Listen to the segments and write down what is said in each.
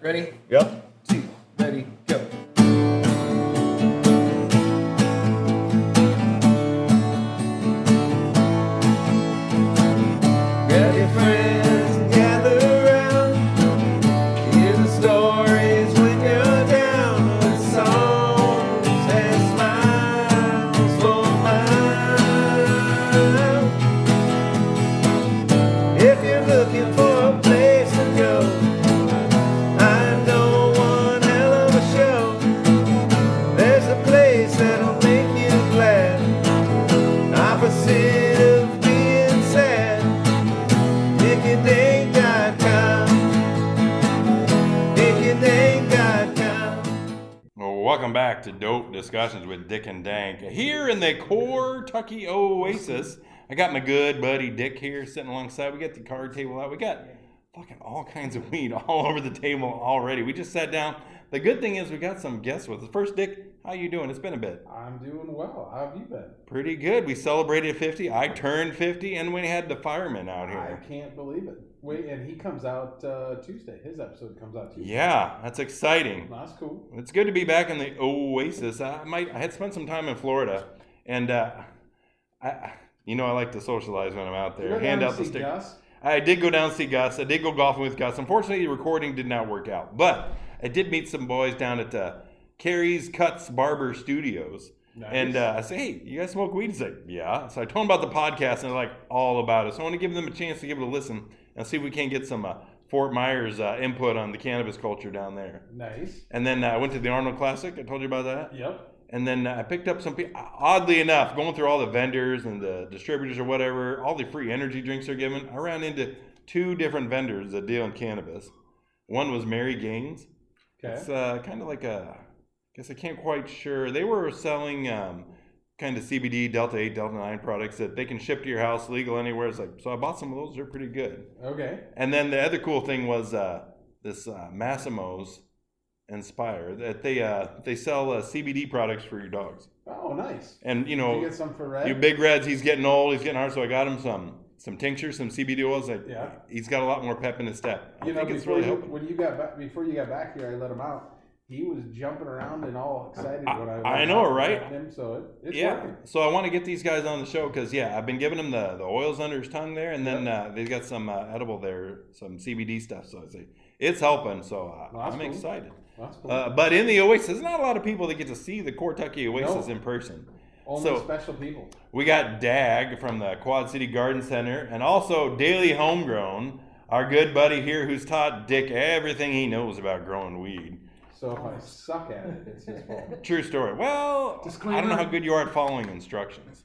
Ready? Yep. 2, ready, go. Grab your friends and gather around. Hear the stories when you're down. With songs and smiles for miles. If you're looking for a place to go, I know one hell of a show. There's a place that'll make you glad. Opposite of being sad. DickyDink.com. DickyDink.com. Well, welcome back to Dope Discussions with Dick and Dank. Here in the Kentucky Oasis, I got my good buddy Dick here sitting alongside. We got the card table out. We got fucking all kinds of weed all over the table already. We just sat down. The good thing is we got some guests with us. First, Dick, how you doing? It's been a bit. I'm doing well. How have you been? Pretty good. We celebrated 50. I turned 50, and we had the fireman out I here. can't believe it. Wait, and he comes out Tuesday. His episode comes out Tuesday. Yeah, that's exciting. That's cool. It's good to be back in the Oasis. I had spent some time in Florida, and I like to socialize when I'm out there. You Hand down out to the see stick. Gus? I did go down to see Gus. I did go golfing with Gus. Unfortunately, the recording did not work out, but I did meet some boys down at Carrie's Cuts Barber Studios. Nice. And I said, hey, you guys smoke weed? He's like, yeah. So I told them about the podcast, and they're like, all about it. So I want to give them a chance to give it a listen and see if we can get some Fort Myers input on the cannabis culture down there. Nice. And then I went to the Arnold Classic. I told you about that. Yep. And then I picked up some people. Oddly enough, going through all the vendors and the distributors or whatever, all the free energy drinks they're giving, I ran into 2 different vendors that deal in cannabis. One was Mary Gaines. Okay. It's kind of like I guess I can't quite sure. They were selling kind of CBD, Delta 8, Delta 9 products that they can ship to your house, legal anywhere. It's like, so I bought some of those. They're pretty good. Okay. And then the other cool thing was this Massimo's Inspire that they sell CBD products for your dogs. Oh, nice. And Did you get some for Red? you big Reds, he's getting old, he's getting hard, so I got him some tinctures, some CBD oils. Like, Yeah. he's got a lot more pep in his step. I You know, think it's before really you, helping. when you got back, before you got back here, I let him out. He was jumping around and all excited when I I know, right? Him, so it's Yeah, working. so I want to get these guys on the show because I've been giving them the oils under his tongue there, and then they've got some edible there, some CBD stuff. So I say it's helping. So Well, that's I'm cool. excited. That's cool. But in the Oasis, there's not a lot of people that get to see the Kentucky Oasis No. in person. Only so- special people. We got Dag from the Quad City Garden Center, and also Daily Homegrown, our good buddy here who's taught Dick everything he knows about growing weed. So if I suck at it, it's his fault. True story. Well, Disclaimer. I don't know how good you are at following instructions.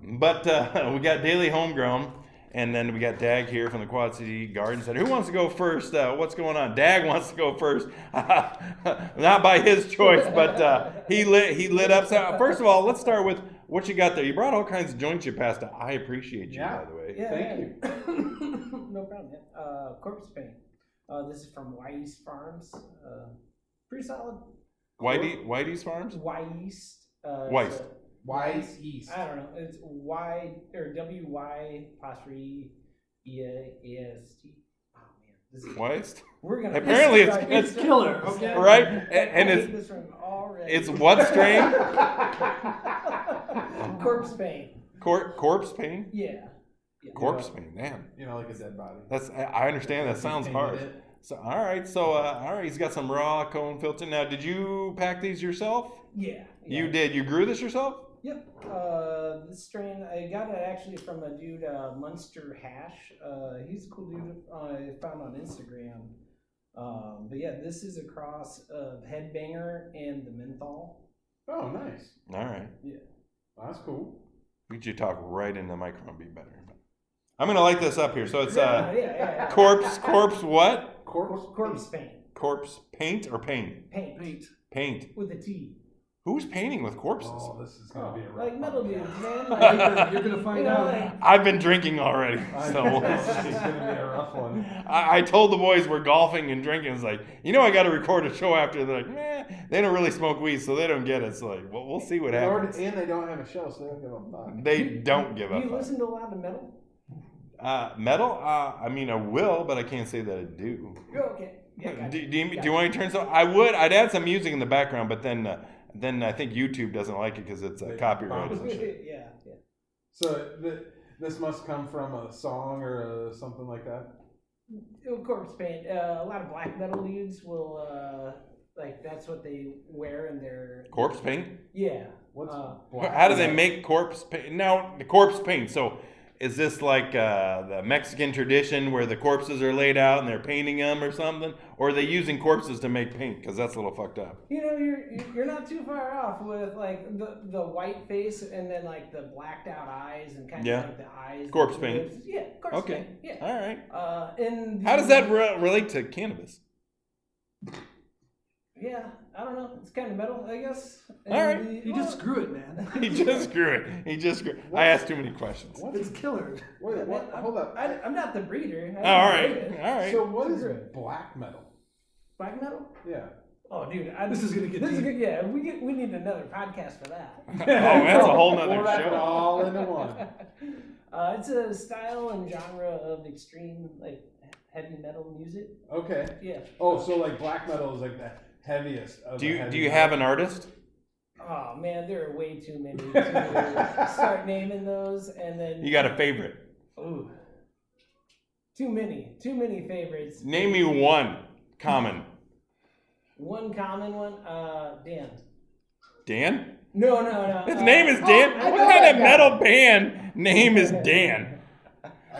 But we got Daily Homegrown, and then we got Dag here from the Quad City Garden Center. Who wants to go first? What's going on? Dag wants to go first. Not by his choice, but he lit up. So first of all, let's start with what you got there. You brought all kinds of joints you passed out. I appreciate you, Yeah. by the way. Yeah, Thank you. No problem. Man. Corpse paint. This is from Wyest Farms. Pretty solid. Whitey's Farms? Wyest. Weist. Wise East. I don't know. It's Y or WY apostrophe EAST. Oh man, this is. Weist? We're gonna. Apparently this is it's- right. it's killer, okay? Right? I And hate it's this one already. it's what strain? Corpse paint. Corpse pain? Yeah. Corpse pain, damn. You know, like a dead body. I understand that sounds hard. Painted it. So all right, he's got some raw cone filter. Now, did you pack these yourself? Yeah. You did. You grew this yourself? Yep. This strain, I got it actually from a dude, Munster Hash. He's a cool dude I found on Instagram. But yeah, this is a cross of Headbanger and the Menthol. Oh, nice. All right. That's cool. Could you talk right in the microphone? Be better. I'm gonna light this up here. So it's Yeah. corpse what? Corpse paint. Corpse paint or paint? Paint. Paint. With a T. Who's painting with corpses? Oh, this is gonna be a rough Like metal one. dudes, man. You're gonna find You know, out. like- I've been drinking already, so This is gonna be a rough one. I told the boys we're golfing and drinking. It's like, I got to record a show after. They're like, they don't really smoke weed, so they don't get it. It's like, well, we'll see what happens. And they don't have a show, so they don't give a fuck. They don't give Do a you fuck. listen to a lot of metal? Metal? I will, but I can't say that I do. Okay. Yeah, Do you want me to turn some? I would. I'd add some music in the background, but then I think YouTube doesn't like it because it's copyrighted. and shit. yeah. So this must come from a song or something like that. Corpse paint. A lot of black metal dudes will like that's what they wear in their Corpse paint? yeah. What's How do they make corpse paint? Now, the corpse paint. So, is this like the Mexican tradition where the corpses are laid out and they're painting them or something? Or are they using corpses to make paint? Because that's a little fucked up. You know, you're not too far off with like the white face and then like the blacked out eyes and kind Yeah. of like the eyes. Corpse the paint. lips. Yeah, corpse Okay. paint. Yeah. All right. And How does that relate to cannabis? Yeah, I don't know. It's kind of metal, I guess. All right. You just screw it, man. He just grew it. I asked too many questions. What It's killer. Wait, what? Hold up. I'm not the breeder. I All don't right. breed it. All right. So what is Screw it. black metal? Black metal? Yeah. Oh, dude, This is gonna get this is deep. good. Yeah, we need another podcast for that. Oh, that's a whole nother We'll wrap it show. all into one. It's a style and genre of extreme like heavy metal music. Okay. Yeah. Oh, so like black metal is like the heaviest. Of Do the you heavy do you metal. have an artist? Oh man, there are way too many to start naming those, and then You got a favorite? Ooh, too many favorites. Name me one common. One common one, Dan. Dan? No. His name is Dan. I What know kind that of guy. metal band name is Dan?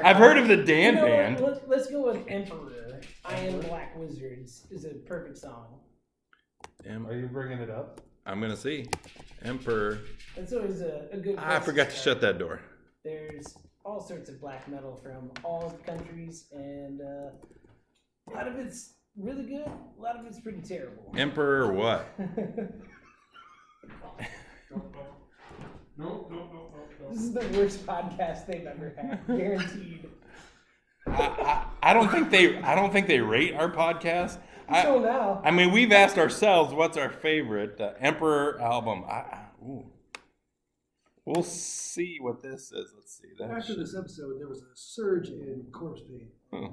I've heard of the Dan You know band. what? Let's go with Emperor. Iron Black Wizards is a perfect song. Are you bringing it up? I'm gonna see. Emperor. It's always a good. I place forgot to start. shut that door. There's all sorts of black metal from all countries, and a lot of it's really good. A lot of it's pretty terrible. Emperor what? No. This is the worst podcast they've ever had, guaranteed. I don't think they rate our podcast. Until now. I mean, we've asked ourselves what's our favorite Emperor album. Ooh. We'll see what this is. Let's see. That After this episode, there was a surge in corpse paint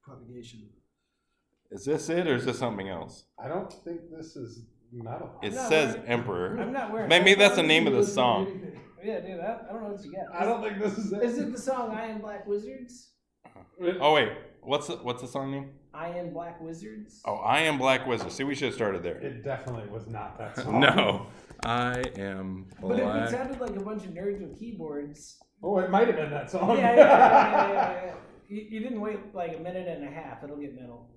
propagation. Is this it or is this something else? I don't think this is metal. It not says wearing- Emperor. I'm not wearing. Maybe that's the headphones. name of the song. Yeah, dude, I don't know what you got. I don't think this is it. Is it the song Iron Black Wizards? Oh wait, what's the song name? Iron Black Wizards? Oh, I Am Black Wizard. See, we should have started there. It definitely was not that song. No, I am But if it black. sounded like a bunch of nerds with keyboards. Oh, it might have been that song. Yeah. You didn't wait like a minute and a half. It'll get metal.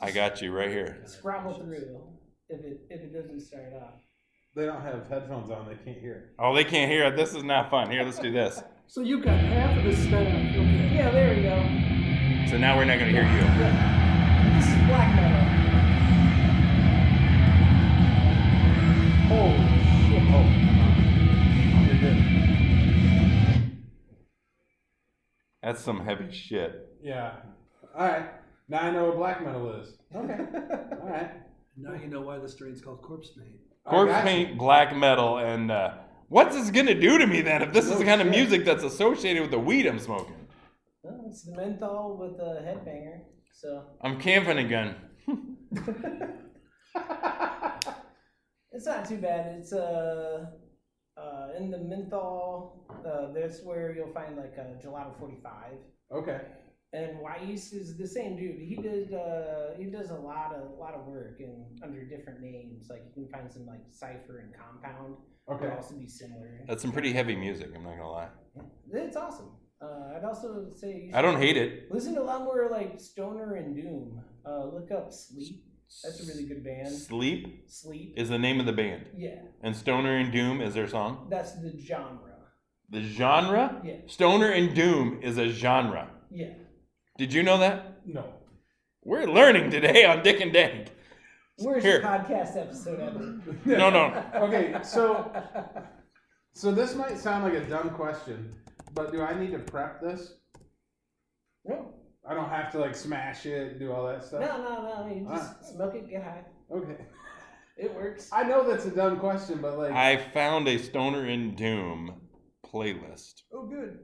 I got you right here. Scrabble through if it doesn't start off. They don't have headphones on. They can't hear. Oh, they can't hear it. This is not fun. Here, let's do this. So you've got half of the staff. Okay. Yeah, there we go. So now we're not going to hear you. Yeah. This is black metal. Holy shit. Oh. You're good. That's some heavy shit. Yeah. All right. Now I know what black metal is. Okay. All right. Now you know why the strain's called corpse paint. Corpse I got paint, you. black metal, and what's this going to do to me then if this is No the kind of shit. music that's associated with the weed I'm smoking? Well, it's the menthol with the headbanger. So I'm camping again. it's not too bad. It's in the menthol. That's where you'll find like a Gelato 45. Okay. And Weiss is the same dude. He does a lot of work and under different names. Like you can find some like Cypher and Compound. Okay. They'll also be similar. That's some pretty heavy music, I'm not going to lie. It's awesome. I'd also say you I don't should hate it. listen to a lot more like Stoner and Doom. Look up Sleep. That's a really good band. Sleep Sleep. is the name of the band. Yeah, And Stoner and Doom is their song. that's the genre. The genre? Yeah. Stoner and Doom is a genre. Yeah. Did you know that? No. We're learning today on Dick and Dank. Worst Here. podcast episode ever. No. Okay, so this might sound like a dumb question, but do I need to prep this? No, I don't have to like smash it and do all that stuff. no. You just smoke it, get high. Okay. It works. I know that's a dumb question, but like I found a Stoner and Doom playlist. Oh, good.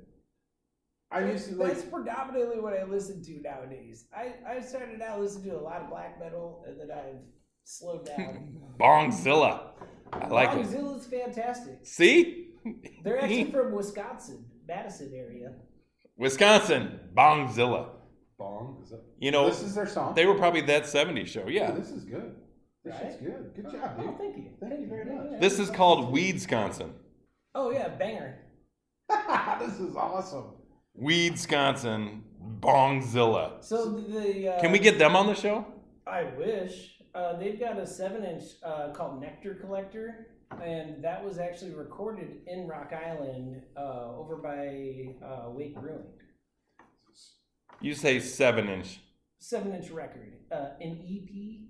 I used to like. That's predominantly what I listen to nowadays. I started out listening to a lot of black metal, and then I've slowed down. Bongzilla. I like it. Bongzilla's fantastic. See? They're actually from Wisconsin, Madison area. Wisconsin, Bongzilla. Bong. Is that, You know, this is their song. they were probably that 70s show. Oh, Yeah. this is good. This Right? shit's good. Good job, dude. Oh, thank you. Thank you very much. This is called Weedsconsin. Oh yeah, banger. This is awesome. Weedsconsin, Bongzilla. So the Can we get them on the show? I wish. They've got a 7-inch called Nectar Collector, and that was actually recorded in Rock Island over by Wake Brewing. You say 7-inch. 7-inch record. An EP.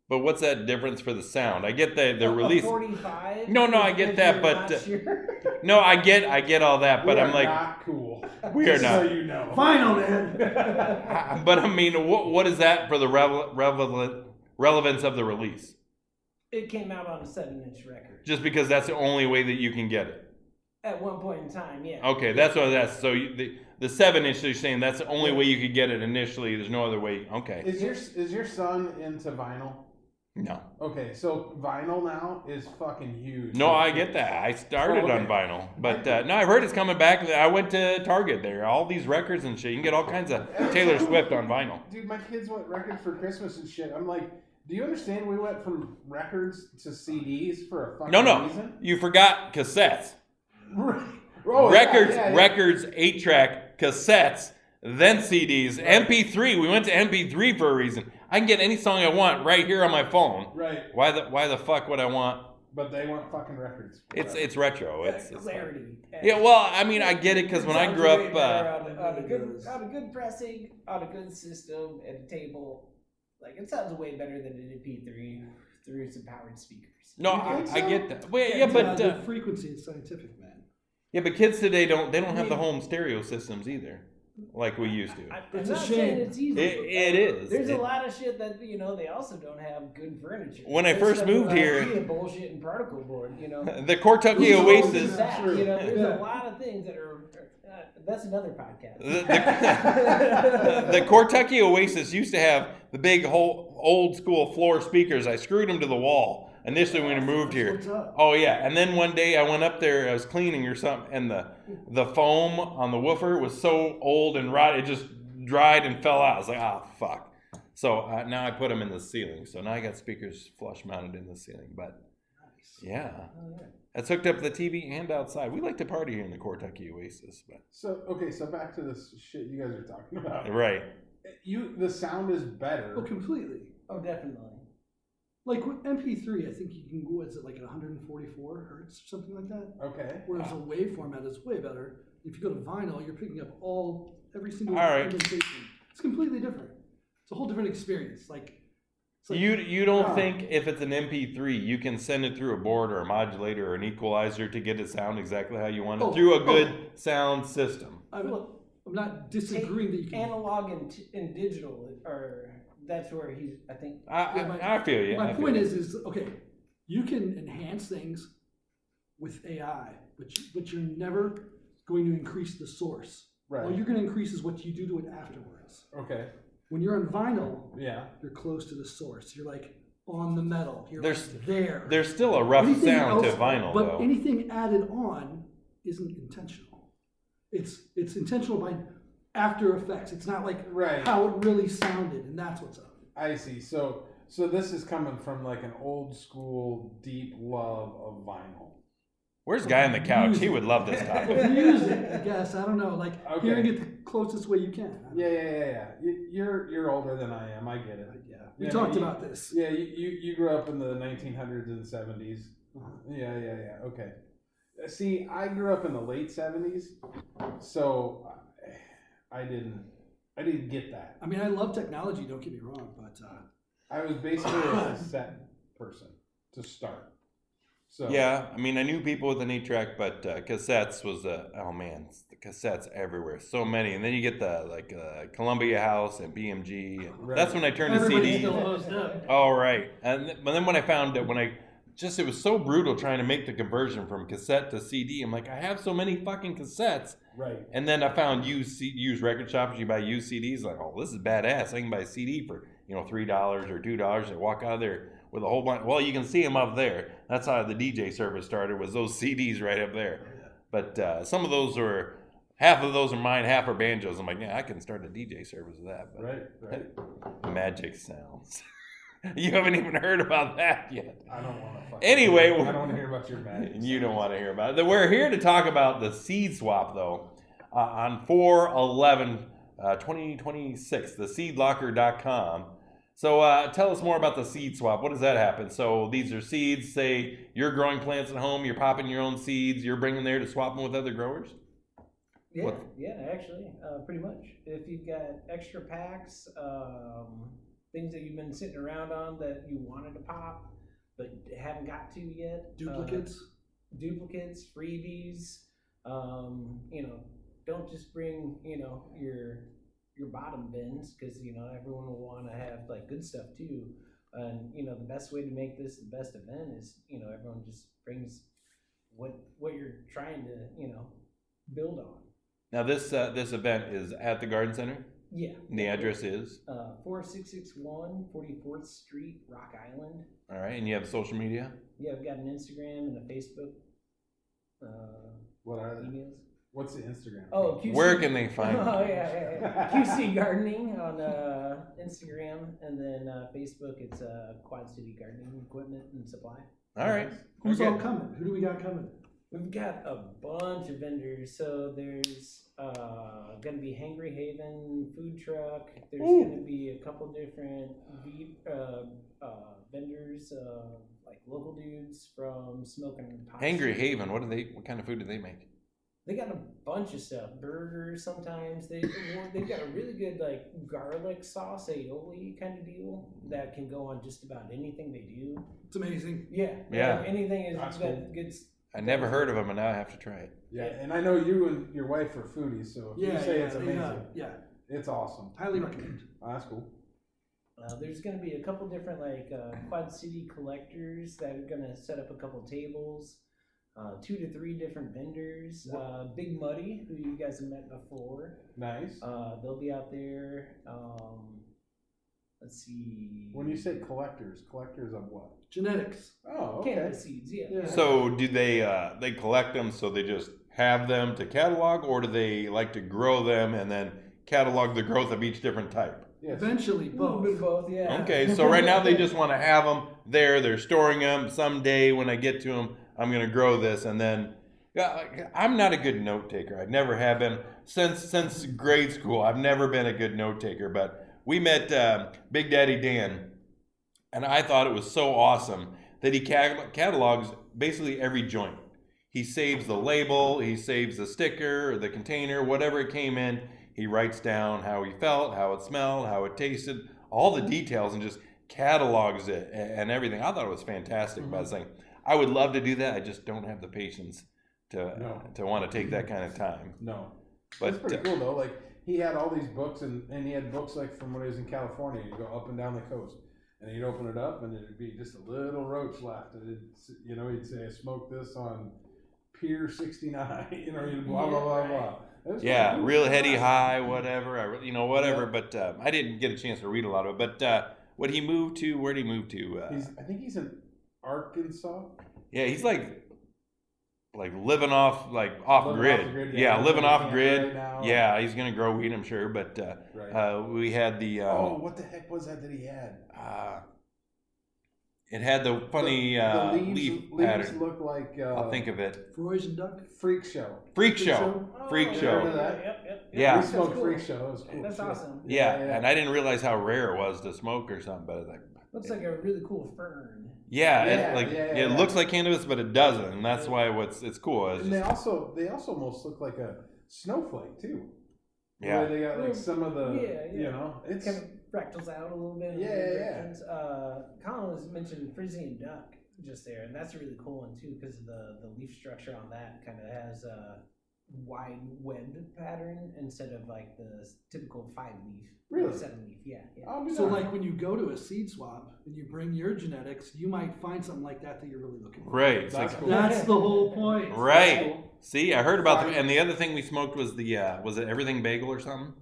But what's that difference for the sound? I get the A release. 45. No, I if get that, you're but, not sure. No, I get all that, but We I'm are like, not cool. we are Just not. So you know. Final, man. But I mean, what is that for the relevance of the release? It came out on a 7-inch record Just because that's the only way that you can get it. at one point in time. Yeah. Okay, that's what that's. So the 7-inch, you're saying that's the only way you could get it initially. There's no other way. Okay. Is your son into vinyl? No. Okay, so vinyl now is fucking huge. No, I get that. I started Oh, okay. on vinyl, but no, I've heard it's coming back. I went to Target there. All these records and shit. You can get all kinds of Taylor Swift on vinyl. Dude, my kids want records for Christmas and shit. I'm like, do you understand we went from records to CDs for a fucking No, reason? you forgot cassettes. Oh, Records, yeah. records, 8-track, cassettes, then CDs, MP3. We went to MP3 for a reason. I can get any song I want right here on my phone. Right, Why the fuck would I want? but they want fucking records. It's retro. It's clarity. yeah. Well, I mean, I get it because when I Sounds grew way up, better on a good pressing, on a good system, and a table. Like it sounds way better than an MP3 through some powered speakers. no, You think I so? get that. Well, yeah, but the frequency is scientific, man. yeah, but kids today don't have the home stereo systems either, like we used to. I'm It's not a saying shame. it's easy. It is. There's a lot of shit that they also don't have good furniture. When I There's first stuff moved with here- IKEA bullshit and particle board. The Kentucky Ooh, Oasis. That, True. there's Yeah. a lot of things that are. That's another podcast. The Kentucky Oasis used to have the big old school floor speakers. I screwed them to the wall initially when we moved here. What's up? Oh yeah, and then one day I went up there, I was cleaning or something, and the foam on the woofer was so old and rotted, it just dried and fell out. I was like, oh fuck. So now I put them in the ceiling. So now I got speakers flush mounted in the ceiling. But yeah, that's hooked up to the TV and outside. We like to party here in the Kentucky Oasis, but So back to this shit you guys are talking about. right. The sound is better. Oh, completely. Oh, definitely. Like with MP3, I think you can go, is it like 144 hertz or something like that? Okay. Whereas the wave format is way better. If you go to vinyl, you're picking up every single All right. indentation. It's completely different. It's a whole different experience. It's like You don't Yeah. think if it's an MP3 you can send it through a board or a modulator or an equalizer to get it sound exactly how you want it Oh, through a good sound system? I'm not disagreeing that you can. Analog and digital, or that's where he's. I think. I feel you. My I feel point you. is okay, you can enhance things with AI, but you're never going to increase the source. Right. All you're going to increase is what you do to it afterwards. Okay. When you're on vinyl, Yeah. you're close to the source. You're like on the metal. You're There's- like there. There's still a rough Anything sound to else- vinyl but though. anything added on isn't intentional. It's intentional by After Effects. It's not like Right. how it really sounded, and that's what's up. I see. So this is coming from like an old school deep love of vinyl. Where's Guy on the couch? He would love this topic. Music, I guess. I don't know. Like Okay. hearing it the closest way you can. Yeah. You're older than I am. I get it. Yeah. We Yeah, talked you- about this. Yeah, you grew up in the 1900s and 70s. Uh-huh. Yeah. Okay. See, I grew up in the late 70s, so I didn't get that. I mean, I love technology. Don't get me wrong, but I was basically a cassette person to start. So Yeah, I mean, I knew people with an 8-track, but cassettes was oh man, the cassettes everywhere, so many. And then you get the Columbia House and BMG. And Right. That's when I turned to everybody CDs. still owes them. Oh right, but then when I found that when I it was so brutal trying to make the conversion from cassette to CD. I'm like, I have so many fucking cassettes. Right. And then I found used record shops. You buy used CDs. Like, oh, this is badass. I can buy a CD for $3 or $2. And walk out of there with a whole bunch. Well, you can see them up there. That's how the DJ service started. Was those CDs right up there. But some of those were. Half of those are mine, half are banjos. I'm like, yeah, I can start a DJ service with that. But Right. Magic Sounds. You haven't even heard about that yet. I don't want to. Anyway, I don't want to hear about your magic. You don't want to hear about it. We're here to talk about the seed swap, though, on 4/11/2026, theseedlocker.com. So tell us more about the seed swap. What does that happen? So these are seeds. Say you're growing plants at home. You're popping your own seeds. You're bringing there to swap them with other growers. Yeah, actually, pretty much. If you've got extra packs, things that you've been sitting around on that you wanted to pop but haven't got to yet, Duplicates. freebies. Don't just bring your bottom bins, because everyone will want to have like good stuff too. And the best way to make this the best event is everyone just brings what you're trying to build on. Now this event is at the Garden Center. Yeah. And the address is 4661 44th Street, Rock Island. all right. And you have social media. Yeah, I've got an Instagram and a Facebook. What are they? Emails. What's the Instagram? Oh, QC. Where can they find you? Oh yeah. QC Gardening on Instagram, and then Facebook. It's Quad City Gardening Equipment and Supply. All right. Who's Okay. all coming? Who do we got coming? We've got a bunch of vendors. So there's going to be Hangry Haven food truck. There's going to be a couple different vendors, like local dudes from Smoking Pot. Hangry Haven. What kind of food do they make? They got a bunch of stuff. Burgers sometimes. They've got a really good like garlic sauce aioli kind of deal that can go on just about anything they do. It's amazing. Yeah. Yeah. Anything is That's that gets. I never heard of them, and now I have to try it. Yeah, and I know you and your wife are foodies, so if you say it's they, amazing, yeah, it's awesome. highly recommend. Oh, that's cool. There's going to be a couple different like Quad City collectors that are going to set up a couple tables. 2 to 3 different vendors. Big Muddy, who you guys have met before. Nice. They'll be out there. Let's see. When you say collectors of what? Genetics. Oh, okay. Cannabis seeds, yeah. Yeah. So do they collect them so they just have them to catalog, or do they like to grow them and then catalog the growth of each different type? Yes. Eventually, A little bit of both. both, yeah. Okay, so right now they just want to have them there. They're storing them. Someday when I get to them, I'm going to grow this. And then I'm not a good note taker. I never have been since grade school. I've never been a good note taker. But we met Big Daddy Dan, and I thought it was so awesome that he catalogs basically every joint. He saves the label, he saves the sticker, or the container, whatever it came in. He writes down how he felt, how it smelled, how it tasted, all the details, and just catalogs it and everything. I thought it was fantastic. But I was like, I would love to do that. I just don't have the patience to want to take that kind of time. No. But That's pretty cool though. Like he had all these books, and he had books like from when he was in California. You go up and down the coast, and he'd open it up, and it'd be just a little roach left, and he'd say, "I smoked this on Pier 69." He'd blah blah blah blah. yeah, real heady high, whatever. Whatever. Yeah. But I didn't get a chance to read a lot of it. But where'd he move to? I think he's in Arkansas. Yeah, he's like living off grid. Yeah, living off grid. Right, yeah, he's gonna grow weed, I'm sure. But right. We had the. What the heck was that he had? It had the funny the leaf pattern. Leaves look like. I'll think of it. Frozen duck. Freak Show. Freak Show. Yep. Yeah. We smoked Freak Show. That was cool. That's awesome. Yeah, and I didn't realize how rare it was to smoke or something. But I was like, looks like a really cool fern. Yeah, it looks like cannabis, but it doesn't, and that's why it's cool. And they also almost look like a snowflake too. Yeah, they got like some of the it's kind of fractals out a little bit. Colin was mentioning Frisian duck just there, and that's a really cool one too because of the leaf structure on that kind of has a wide webbed pattern instead of like the typical 5-leaf. Really? 7-leaf. Yeah. I'll be So darned. like when you go to a seed swap and you bring your genetics, you might find something like that you're really looking for. Right. It's That's like, cool. That's the whole point. right. See, I heard about Fine. and the other thing we smoked was the was it everything bagel or something?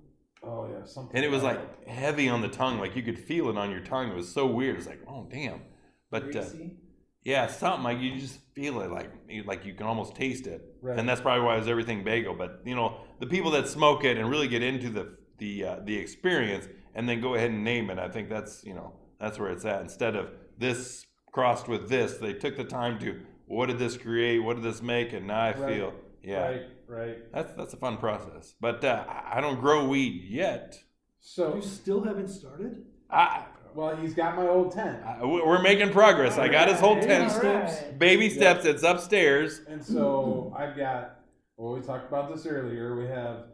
Oh yeah, something. And it was like heavy on the tongue, like you could feel it on your tongue. It was so weird. It's like, oh damn. But Greasy. yeah, something like you just feel it, like you can almost taste it. Right. And that's probably why it was everything bagel. But you know, the people that smoke it and really get into the experience and then go ahead and name it, I think that's that's where it's at. Instead of this crossed with this, they took the time to what did this create, what did this make, and now I feel Right. that's a fun process. But I don't grow weed yet. So You still haven't started? well, he's got my old tent, We're making progress. I got his whole Alright, tent. alright. Baby steps. It's upstairs. and so I've got. Well, we talked about this earlier. We have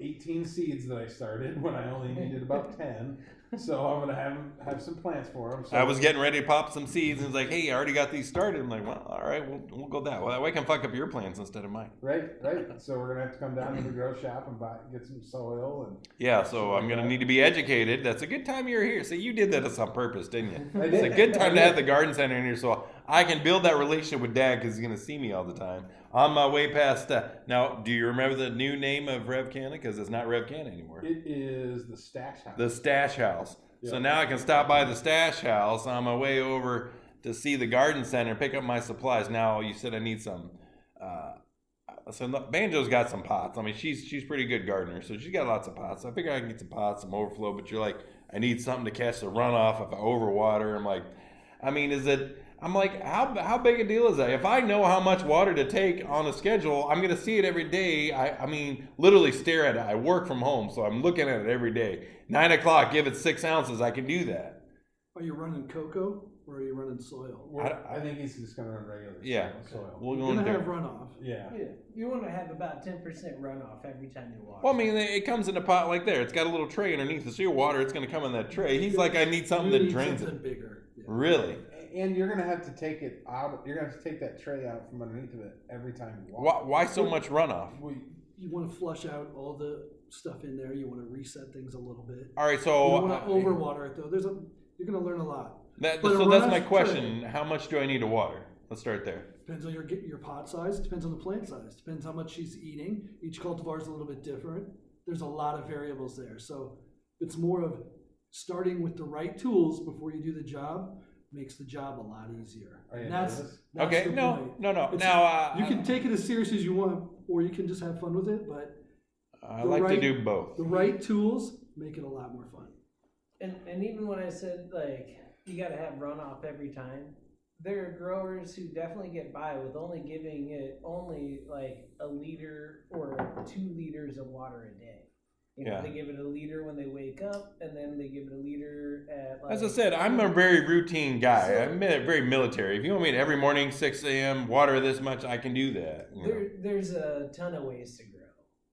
18 seeds that I started when I only needed about 10. So I'm gonna have some plants for him. So I was getting ready to pop some seeds, and it's like, hey, I already got these started. I'm like, well, all right, we'll go that way. That way I can fuck up your plants instead of mine. right. So we're gonna have to come down to the grow shop and get some soil and. Yeah, so I'm gonna need to be educated. That's a good time you're here. See, you did that on purpose, didn't you? I It's a did. good time to have the garden center in here, so I can build that relationship with Dad because he's gonna see me all the time. On my way past. Now, do you remember the new name of Rev Canna? Because it's not Rev Canna anymore. It is the stash house. The Stash House. So Yeah. now I can stop by the Stash House on my way over to see the garden center and pick up my supplies. Now you said I need some. So Banjo's got some pots. I mean, she's pretty good gardener, so she's got lots of pots. So I figure I can get some pots, some overflow. But you're like, I need something to catch the runoff if I overwater. I'm like, I mean, is it? I'm like, how big a deal is that? If I know how much water to take on a schedule, I'm gonna see it every day. I mean, literally stare at it. I work from home, so I'm looking at it every day. 9 o'clock, give it 6 ounces. I can do that. Are you running cocoa or are you running soil? I think he's just gonna run regular. Yeah. Soil. We'll You're go gonna into have runoff. Yeah. Yeah, you want to have about 10% runoff every time you water. Well, I mean, it comes in a pot like there. It's got a little tray underneath it. So your water, it's gonna come in that tray. He's like, I need something You that need drains something it. bigger. Yeah. Really? And you're gonna have to take it out. You're gonna have to take that tray out from underneath of it every time you walk. Why so much runoff? You want to flush out all the stuff in there. You want to reset things a little bit. All right, You so don't want to overwater it though. You're going to learn a lot. That, But a so that's my runoff question. How much do I need to water? Let's start there. Depends on your pot size. Depends on the plant size. Depends how much she's eating. Each cultivar is a little bit different. There's a lot of variables there. So it's more of starting with the right tools before you do the job makes the job a lot easier. Are you And that's nervous? Okay, the no. point. Now You can take it as serious as you want, or you can just have fun with it. But I the like to right- do both. the right tools make it a lot more fun. And even when I said like you got to have runoff every time, there are growers who definitely get by with only giving it only like a liter or 2 liters of water a day. You know, Yeah. they give it a liter when they wake up, and then they give it a liter at like. As I said, I'm a very routine guy. I'm very military. If you want me to every morning 6 a.m. water this much, I can do that. you know. There's a ton of ways to grow.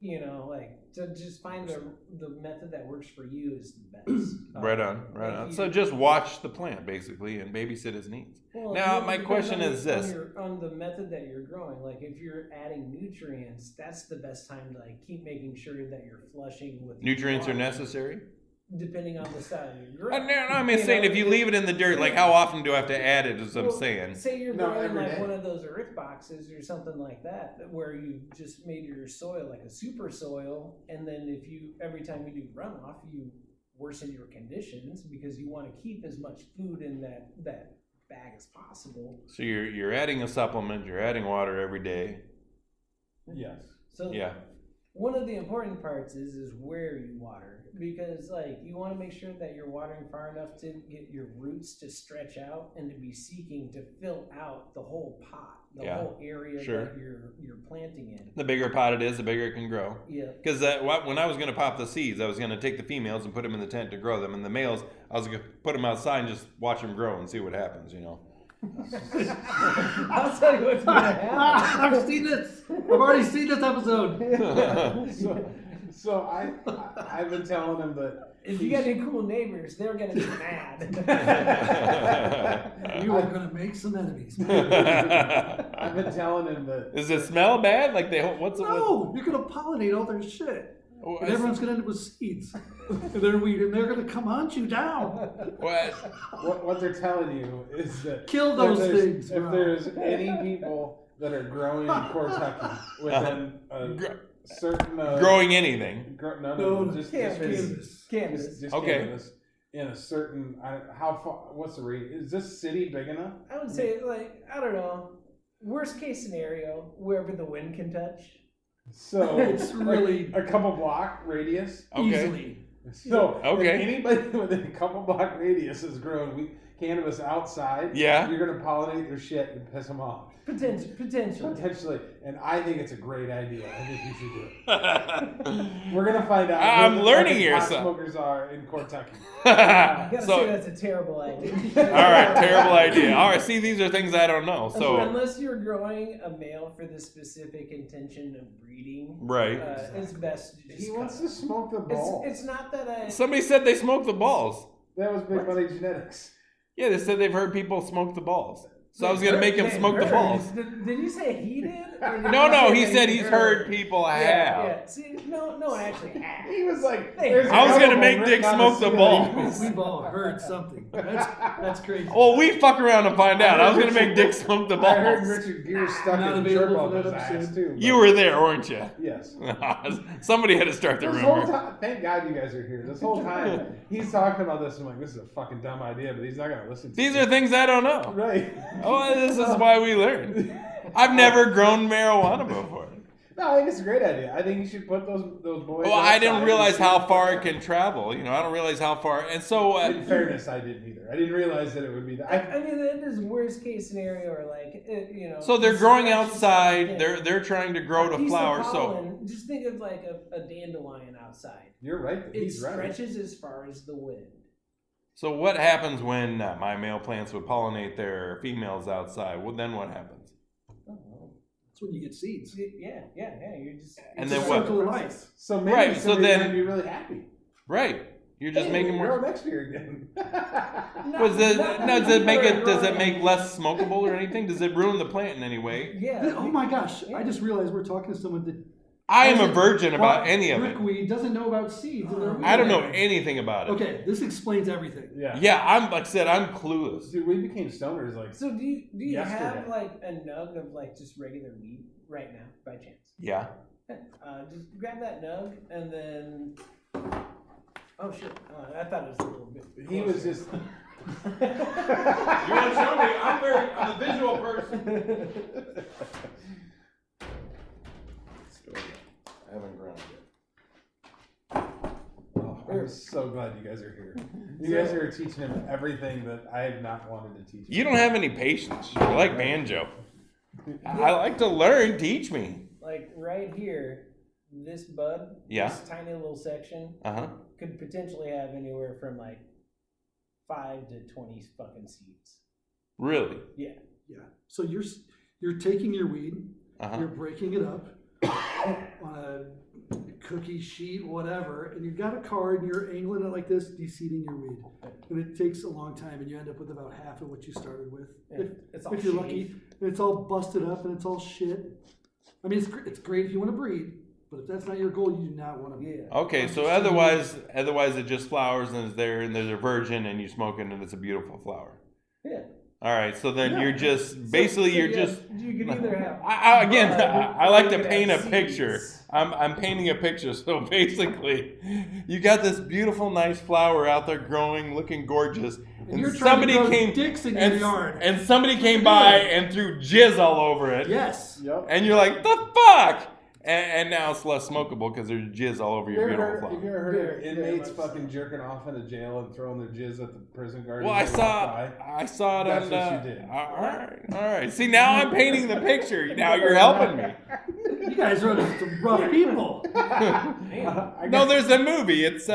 You know, like to just find the method that works for you is the best. Right on, right like on. you- So just watch the plant basically and babysit his needs. Well, Now, it my depends question on is your- this. on the method that you're growing. Like if you're adding nutrients, that's the best time to like keep making sure that you're flushing with your Nutrients are water, necessary? depending on the style of your grow. No, I'm just saying if you leave it in the dirt, like how often do I have to add it is what I'm Well, saying. Say you're No, growing every like day. one of those earth boxes or something like that, where you just made your soil like a super soil, and then if you every time you do runoff, you worsen your conditions because you want to keep as much food in that bag as possible. So you're adding a supplement, you're adding water every day. Yes. So Yeah. one of the important parts is where you water, because like you want to make sure that you're watering far enough to get your roots to stretch out and to be seeking to fill out the whole pot, the Yeah, whole area sure. that you're planting in. The bigger pot it is, the bigger it can grow. Yeah. Because when I was going to pop the seeds, I was going to take the females and put them in the tent to grow them, and the males, I was going to put them outside and just watch them grow and see what happens, you know. I'll tell you what's gonna happen. I've seen this. I've already seen this episode. So I've been telling him that If you got any cool neighbors, they're gonna be mad. You are gonna make some enemies. I've been telling him that Does it smell bad? Like what's No, you're gonna pollinate all their shit. And everyone's gonna end up with seeds. And they're weed, and they're gonna come hunt you down. What they're telling you is that Kill those if there's- things, If bro. there's any people that are growing in Kentucky within a certain Growing anything. no, just Cannabis. Cannabis. just Okay. cannabis in a certain how far? What's the rate? Is this city big enough? I would say, like, I don't know. Worst case scenario, wherever the wind can touch. So It's really a couple block radius. Okay. easily. So Okay. if anybody within a couple block radius is growing cannabis outside, Yeah. you're gonna pollinate their shit and piss them off. Potentially. Potentially, and I think it's a great idea. I think you should do it. We're gonna find out. I'm who the learning fucking here, pot son. smokers are in Kentucky. I gotta say So, that's a terrible idea. all right, terrible idea. All right, see, these are things I don't know. So, Unless you're growing a male for the specific intention of breeding, right. it's best to just He cut wants it. to smoke the ball. It's not that I. Somebody said they smoke the balls. That was Big Money Genetics. Yeah, they said they've heard people smoke the balls. So I was gonna make him They smoke the heard. balls. Did you say he did? Or did No, you no, say he they said he's heard people have. Yeah. See, no one actually has. He was like, Hey, there's a I was couple gonna make written Dick on smoke the ceiling. balls. We've all heard something. That's crazy. Well, we fuck around and find out. I was gonna make Dick smoke the I heard balls. Richard Gere stuck Not a available gerbil for up that his ass episode. too. You were there, weren't you? Yes. Somebody had to start the This whole rumor. time, thank God you guys are here. This whole time, he's talking about this. I'm like, this is a fucking dumb idea, but he's not gonna listen to These it. are things I don't know. Right. Oh, this is why we learn. I've never grown marijuana before. No, I think it's a great idea. I think you should put those boys. Well, I didn't outside realize and how see far what it can travel. You know, I don't realize how far. And so, In fairness, I didn't either. I didn't realize that it would be that. I mean, that is worst case scenario, or like, you know. so they're growing stretches outside. something. They're trying to grow A to piece of flower. So, pollen, just think of like a dandelion outside. You're right. It He's right. stretches as far as the wind. so what happens when my male plants would pollinate their females outside? Well, then what happens? That's when you get seeds. Yeah. You're just. And it's then just what? Circle of life. So maybe Right, so somebody then- might be really happy. Right. You're just Hey, making we'll more. grow next year again. Was it, Not no, does it make people it? are Does it growing- make less smokable or anything? Does it ruin the plant in any way? Yeah. Oh my gosh! I just realized we're talking to someone that I am a hasn't virgin about bought any of it. brickweed, doesn't know about seeds. in their weed. I don't know anything about it. Okay, this explains everything. Yeah. Yeah, I'm like I said, I'm clueless. Dude, we became stoners like. So do you Yesterday. have like a nug of like just regular weed right now by chance? Yeah. Just grab that nug and then. Oh shit! I thought it was a little bit. He was closer. just. You want to show me? I'm a visual person. I haven't grown yet. Oh, I'm so glad you guys are here. You guys are teaching him everything that I have not wanted to teach him. You don't have any patience. You're like banjo. I like to learn. Teach me. Like right here, this bud, Yeah. this tiny little section Uh-huh. could potentially have anywhere from like 5 to 20 fucking seeds. Really? Yeah. So you're taking your weed, Uh-huh. you're breaking it up on a cookie sheet, whatever, and you've got a card and you're angling it like this, deseeding your weed. And it takes a long time, and you end up with about half of what you started with. Yeah, it's all If you're shaved. lucky, and it's all busted up and it's all shit. I mean, it's great if you want to breed, but if that's not your goal, you do not want to breed. Yeah. Okay, so otherwise it just flowers and is there, and there's a virgin, and you smoke it, and it's a beautiful flower. Yeah. All right, so then Yeah. you're just basically So, you're yeah, just. You could either have. I like to you could paint a have picture. seeds. I'm painting a picture. So basically, you got this beautiful, nice flower out there growing, looking gorgeous, And you're trying to grow dicks in your yard. and somebody came by and threw jizz all over it. Yes. Yep. And you're like, the fuck? And now it's less smokable because there's jizz all over your beautiful Have flower. you ever heard Very, of very inmates much so. fucking jerking off in a jail and throwing their jizz at the prison guard? Well, as they walk by? I saw it That's on. what you did. All right. See, now I'm painting the picture. Now you're helping me. You guys are some rough people. I No, guess there's a movie. It's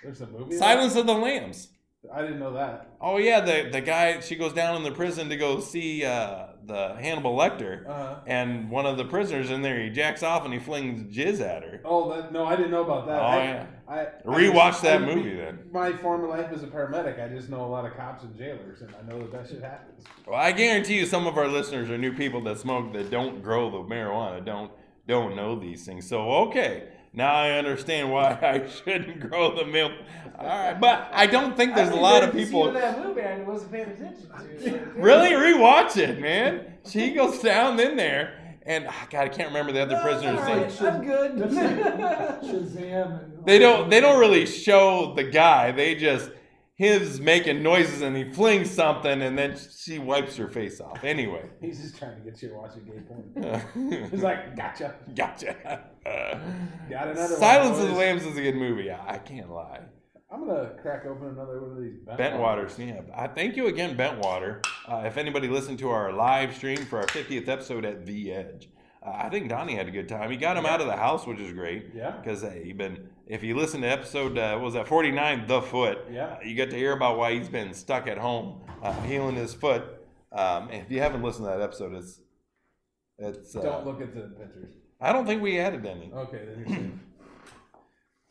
there's a movie. Silence of the Lambs. I didn't know that. Oh yeah, the guy, she goes down in the prison to go see the Hannibal Lecter, and one of the prisoners in there, he jacks off and he flings jizz at her. Oh, no, I didn't know about that. Oh, yeah. I Rewatch that movie then. My former life as a paramedic, I just know a lot of cops and jailers, and I know that shit happens. Well, I guarantee you, some of our listeners are new people that smoke that don't grow the marijuana, don't don't know these things. So, okay, now I understand why I shouldn't grow the milk. All right, but I don't think there's a lot of people. See that movie, I wasn't paying attention to it. Really rewatch it, man. She goes down in there. And God, I can't remember the other prisoner's All name. right, I'm good. That's like Shazam. And They don't really show the guy. They just his making noises and he flings something and then she wipes her face off. Anyway. He's just trying to get you to watch a gay porn. He's like, gotcha. Gotcha. Got another Silence one, of the boys. Lambs is a good movie. I can't lie. I'm gonna crack open another one of these Bentwaters, yeah. I thank you again, Bentwater. If anybody listened to our live stream for our 50th episode at The Edge, I think Donnie had a good time. He got him out of the house, which is great. Yeah. Because if you listen to episode, what was that 49, The Foot? Yeah. You get to hear about why he's been stuck at home, healing his foot. If you haven't listened to that episode, it's. Don't look at the pictures. I don't think we added any. Okay, then you're safe.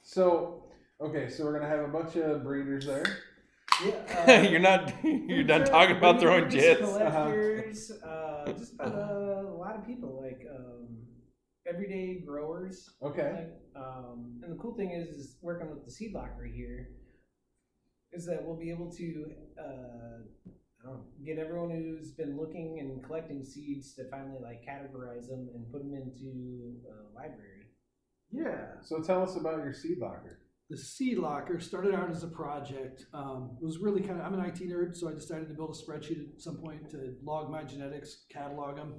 So we're gonna have a bunch of breeders there. Yeah, You're not talking about throwing jets. Collectors, just about a lot of people, like everyday growers. Okay. And the cool thing is working with the seed locker here is that we'll be able to get everyone who's been looking and collecting seeds to finally like categorize them and put them into a library. Yeah. So tell us about your seed locker. The Seed Locker started out as a project. It was really I'm an IT nerd, so I decided to build a spreadsheet at some point to log my genetics, catalog them,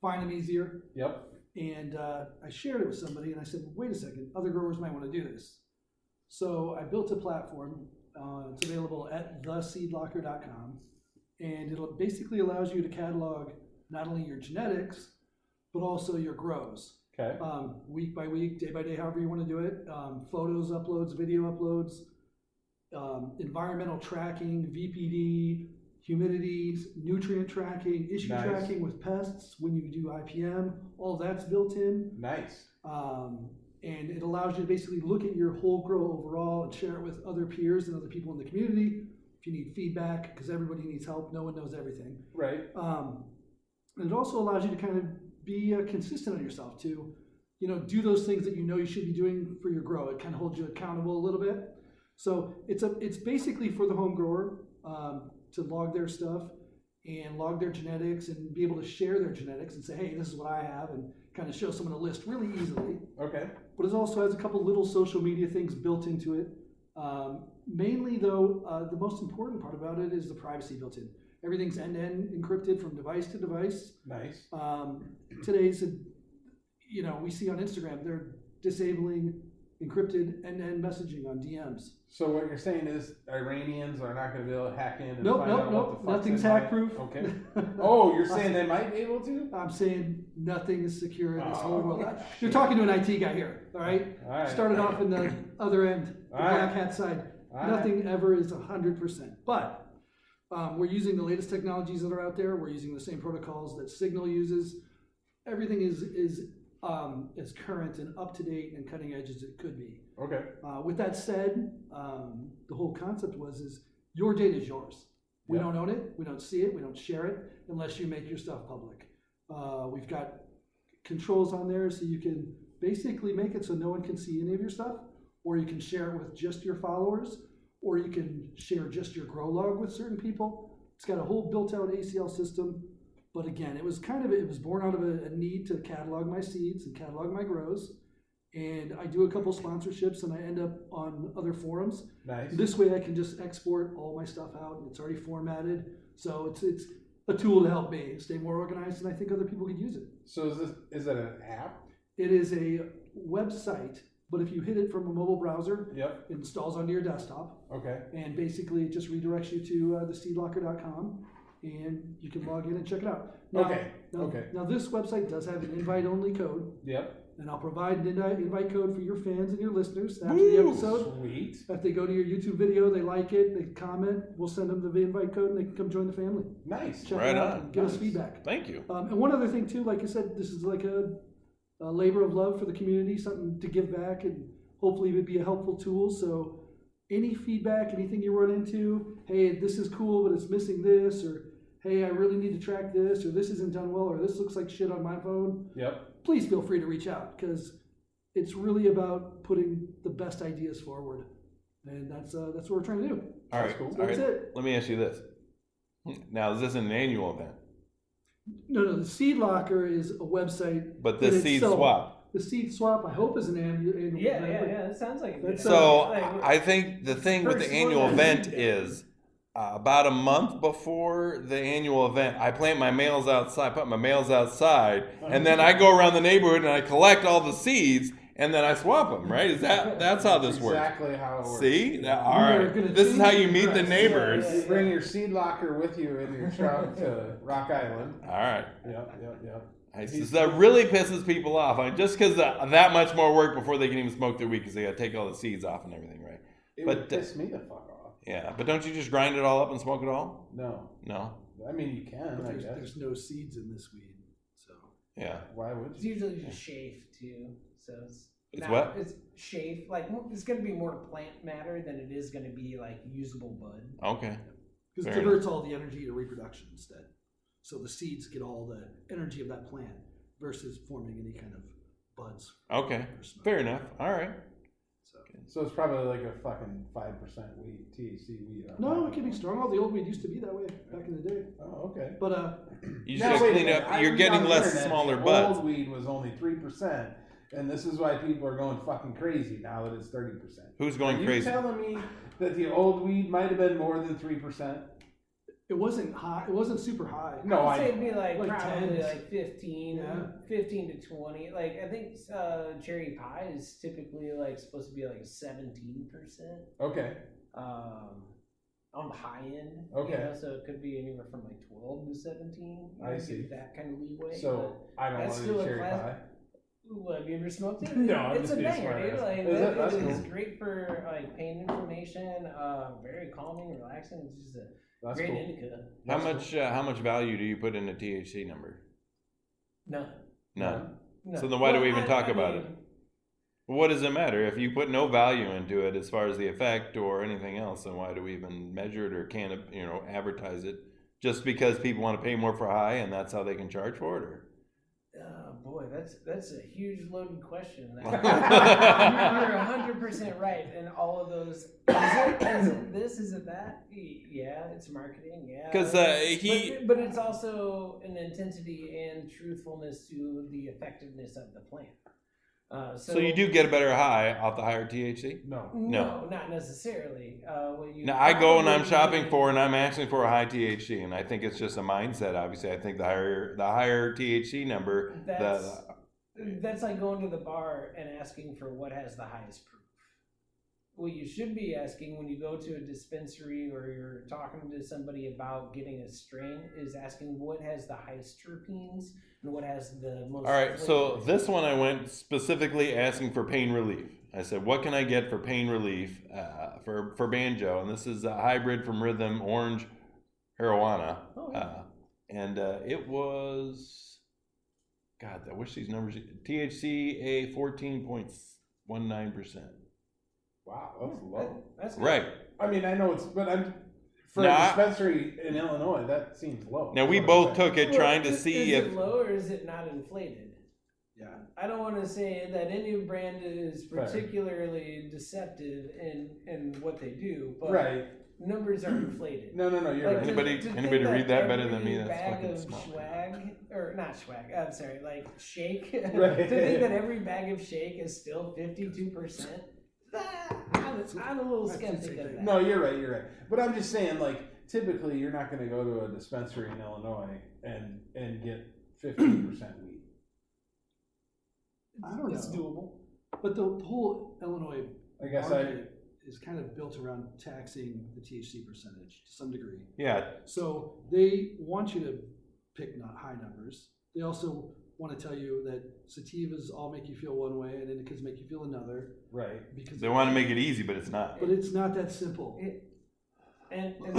find them easier. Yep. And I shared it with somebody, and I said, wait a second, other growers might want to do this. So I built a platform. It's available at theseedlocker.com, and it basically allows you to catalog not only your genetics, but also your grows. Okay. Week by week, day by day, however you want to do it. Photos uploads, video uploads, environmental tracking, VPD, humidity, nutrient tracking, issue Nice. tracking with pests when you do IPM. All that's built in. Nice. And it allows you to basically look at your whole grow overall and share it with other peers and other people in the community. If you need feedback, because everybody needs help, no one knows everything. Right. And it also allows you to kind of be consistent on yourself to, do those things that you should be doing for your grow. It kind of holds you accountable a little bit. So it's basically for the home grower to log their stuff and log their genetics and be able to share their genetics and say, hey, this is what I have, and kind of show someone a list really easily. Okay. But it also has a couple little social media things built into it. Mainly though, the most important part about it is the privacy built in. Everything's end-to-end encrypted from device to device. Nice. Today's, we see on Instagram, they're disabling encrypted end-to-end messaging on DMs. So what you're saying is Iranians are not going to be able to hack in and Nope, find out nope, what nope. the fuck's Nothing's in my- hack-proof. Okay. Oh, you're saying they might be able to? I'm saying nothing is secure in this Oh, whole world. shit. You're talking to an IT guy here, all right? All right. Started off in the other end, the All right. black hat side. All right. Nothing ever is 100%. But we're using the latest technologies that are out there. We're using the same protocols that Signal uses. Everything is as current and up to date and cutting edge as it could be. Okay. With that said, the whole concept is your data is yours. We Yep. don't own it. We don't see it. We don't share it unless you make your stuff public. We've got controls on there so you can basically make it so no one can see any of your stuff, or you can share it with just your followers, or you can share just your grow log with certain people. It's got a whole built-out ACL system. But again, it was born out of a need to catalog my seeds and catalog my grows. And I do a couple sponsorships and I end up on other forums. Nice. This way I can just export all my stuff out and it's already formatted. So it's a tool to help me stay more organized, and I think other people could use it. So is it an app? It is a website, but if you hit it from a mobile browser, Yep. it installs onto your desktop. Okay. And basically it just redirects you to theseedlocker.com. And you can log in and check it out. Okay, okay. Now this website does have an invite-only code, Yep. and I'll provide an invite code for your fans and your listeners after the episode. Sweet. If they go to your YouTube video, they like it, they comment, we'll send them the invite code, and they can come join the family. Nice. Check Right it out on. and give us Nice. feedback. Thank you. And one other thing too, like I said, this is like a labor of love for the community, something to give back, and hopefully it would be a helpful tool. So any feedback, anything you run into, hey, this is cool, but it's missing this, or hey, I really need to track this, or this isn't done well, or this looks like shit on my phone. Yep. please feel free to reach out because it's really about putting the best ideas forward, and that's what we're trying to do. All right, cool. all That's right. it. Let me ask you this. Now, is this an annual event? No, the Seed Locker is a website. But this in seed itself. swap. The Seed Swap, I hope, is an annual. Yeah, event, yeah, but yeah. It sounds like a good That's, idea. So Like, I think the thing with the first annual one event that- is about a month before the annual event, I plant my mails outside, put my mails outside, and then I go around the neighborhood and I collect all the seeds and then I swap them. Right? That's how this works? Exactly how it works. See? All We're right. gonna This is change how the you meet the address. neighbors. You bring your seed locker with you in your truck to Rock Island. All right. Yep. That really pisses people off. I mean, just because that much more work before they can even smoke their weed because they got to take all the seeds off and everything, right? It But, would piss me the fuck off. Yeah, but don't you just grind it all up and smoke it all? No. No. I mean, you can, But I there's, guess. there's no seeds in this weed, so. Yeah. Why would It's you? usually just chafe too, so It's not- what? It's chafe. Like it's gonna be more plant matter than it is gonna be like usable bud. Okay. Because it Fair diverts all the energy to reproduction instead. So the seeds get all the energy of that plant versus forming any kind of buds. Okay. or smoke. Fair enough. All right. So. So it's probably like a fucking 5% weed, THC weed. No, it can be strong. All the old weed used to be that way back in the day. Oh, okay. But You just Now, gotta wait a clean minute. up. I You're read getting on the less internet smaller the buds. Old weed was only 3%, and this is why people are going fucking crazy now that it's 30%. Who's Are going you crazy? telling me that the old weed might have been more than 3%? it wasn't high. It wasn't super high. No, I'd say I. it'd be like, Like probably 10. like 15, Yeah. 15 to 20. Like I think cherry pie is typically like supposed to be like 17%. Okay. On the high end. Okay. You know, so it could be anywhere from like 12 to 17. You I know, see. give that kind of leeway. So I don't that's want still any a cherry class- pie. Ooh, have you ever smoked it? No, I'm it's just a being banger, dude. smart-ass. Like, Is it? That's it's cool. great for like pain inflammation. Very calming, relaxing. It's just a That's great cool. indica. How much value do you put in a THC number? None. None. No. So then why do we even I- talk I about mean, it? What does it matter if you put no value into it as far as the effect or anything else? Then why do we even measure it or can advertise it? Just because people want to pay more for high and that's how they can charge for it, or? Oh boy, that's a huge loaded question. You're 100% right in all of those. Is it this? Is it that? Yeah, it's marketing. Yeah, 'Cause, but it's also an intensity and truthfulness to the effectiveness of the plant. So you do get a better high off the higher THC? No. No, not necessarily. What you Now I go and I'm probably shopping need- for and I'm asking for a high THC, and I think it's just a mindset. Obviously, I think the higher THC number, That's like going to the bar and asking for what has the highest proof. What you should be asking when you go to a dispensary or you're talking to somebody about getting a strain is asking what has the highest terpenes and what has the most. all right. So flavor. this one I went specifically asking for pain relief. I said, what can I get for pain relief for banjo? And this is a hybrid from Rhythm Orange Arowana. Oh, yeah. And it was, God, I wish these numbers, THCA 14.19%. Wow, that's low. That's good. Right. I mean, I know it's, but for Now, a dispensary in Illinois, that seems low. Now, we That's what I'm both saying. took it Well, trying to is see it if, low or is it not inflated? Yeah. I don't want to say that any brand is Fair. particularly deceptive in what they do, but Right. numbers are inflated. No, you're Like, right. Anybody- think anybody read that better than me? every That's bag fucking of smart. swag, or not swag, I'm sorry, like shake. Right. To think that every bag of shake is still 52%, I'm a little That's skeptic insane. of that. No, you're right. But I'm just saying, like, typically you're not going to go to a dispensary in Illinois and get 15% weed. I don't It's know. doable. But the whole Illinois I guess market is kind of built around taxing the THC percentage to some degree. yeah, So they want you to pick not high numbers. They also want to tell you that sativas all make you feel one way and indicas make you feel another right. because they want to make it easy, but it's not. but it's not that simple. And really,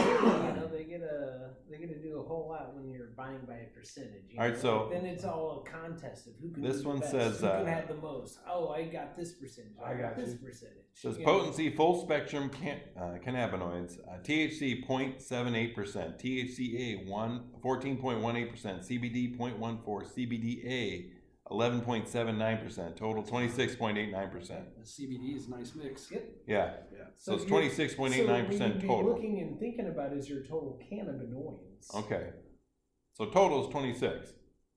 they get to do a whole lot when you're buying by a percentage. You All right, know? so- then it's all a contest of who can. This do the one best, says, who can have the most. Oh, I got this percentage. I got this you. percentage. Says You know? potency, full spectrum cannabinoids, THC 0.78%, THCA 14.18%, CBD 0.14, CBDA 11.79%. Total 26.89%. The CBD is a nice mix. Yep. Yeah. So it's you're- 26.89% so what you'd total. be looking and thinking about is your total cannabinoids. Okay. So total is 26.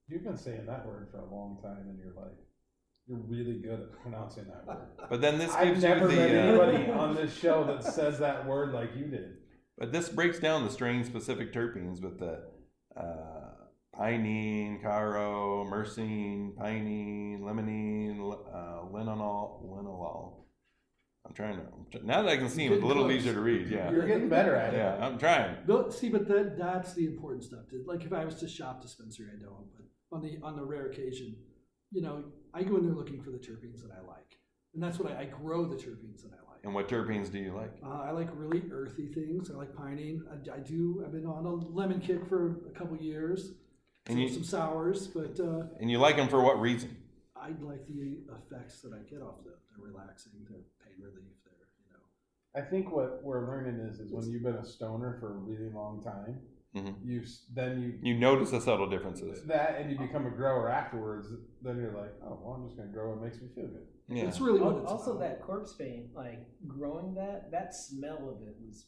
You've been saying that word for a long time in your life. You're really good at pronouncing that word. But then this I've gives you never met the. anybody on this show that says that word like you did. But this breaks down the strain-specific terpenes with the pinene, caro, myrcene, pinene, limonene, linalool. I'm trying to. Now that I can see them, it's a little Close. easier to read. Yeah. You're getting better at it. Yeah, I'm trying. See, but that's the important stuff. Like if I was to shop dispensary, I don't. But on the rare occasion, you know, I go in there looking for the terpenes that I like, and that's what I grow the terpenes that I like. And what terpenes do you like? I like really earthy things. I like pinene. I've been on a lemon kick for a couple years. And you- some sours, but And you like them for what reason? I like the effects that I get off them. They're relaxing. They're pain relief. They're, you know. I think what we're learning is when you've been a stoner for a really long time, Mhm. You notice the subtle differences. and you become a grower afterwards. Then you're like, oh, well, I'm just gonna grow what makes me feel good. Yeah. It's really what it's Also, about. that corpse paint, like growing that smell of it was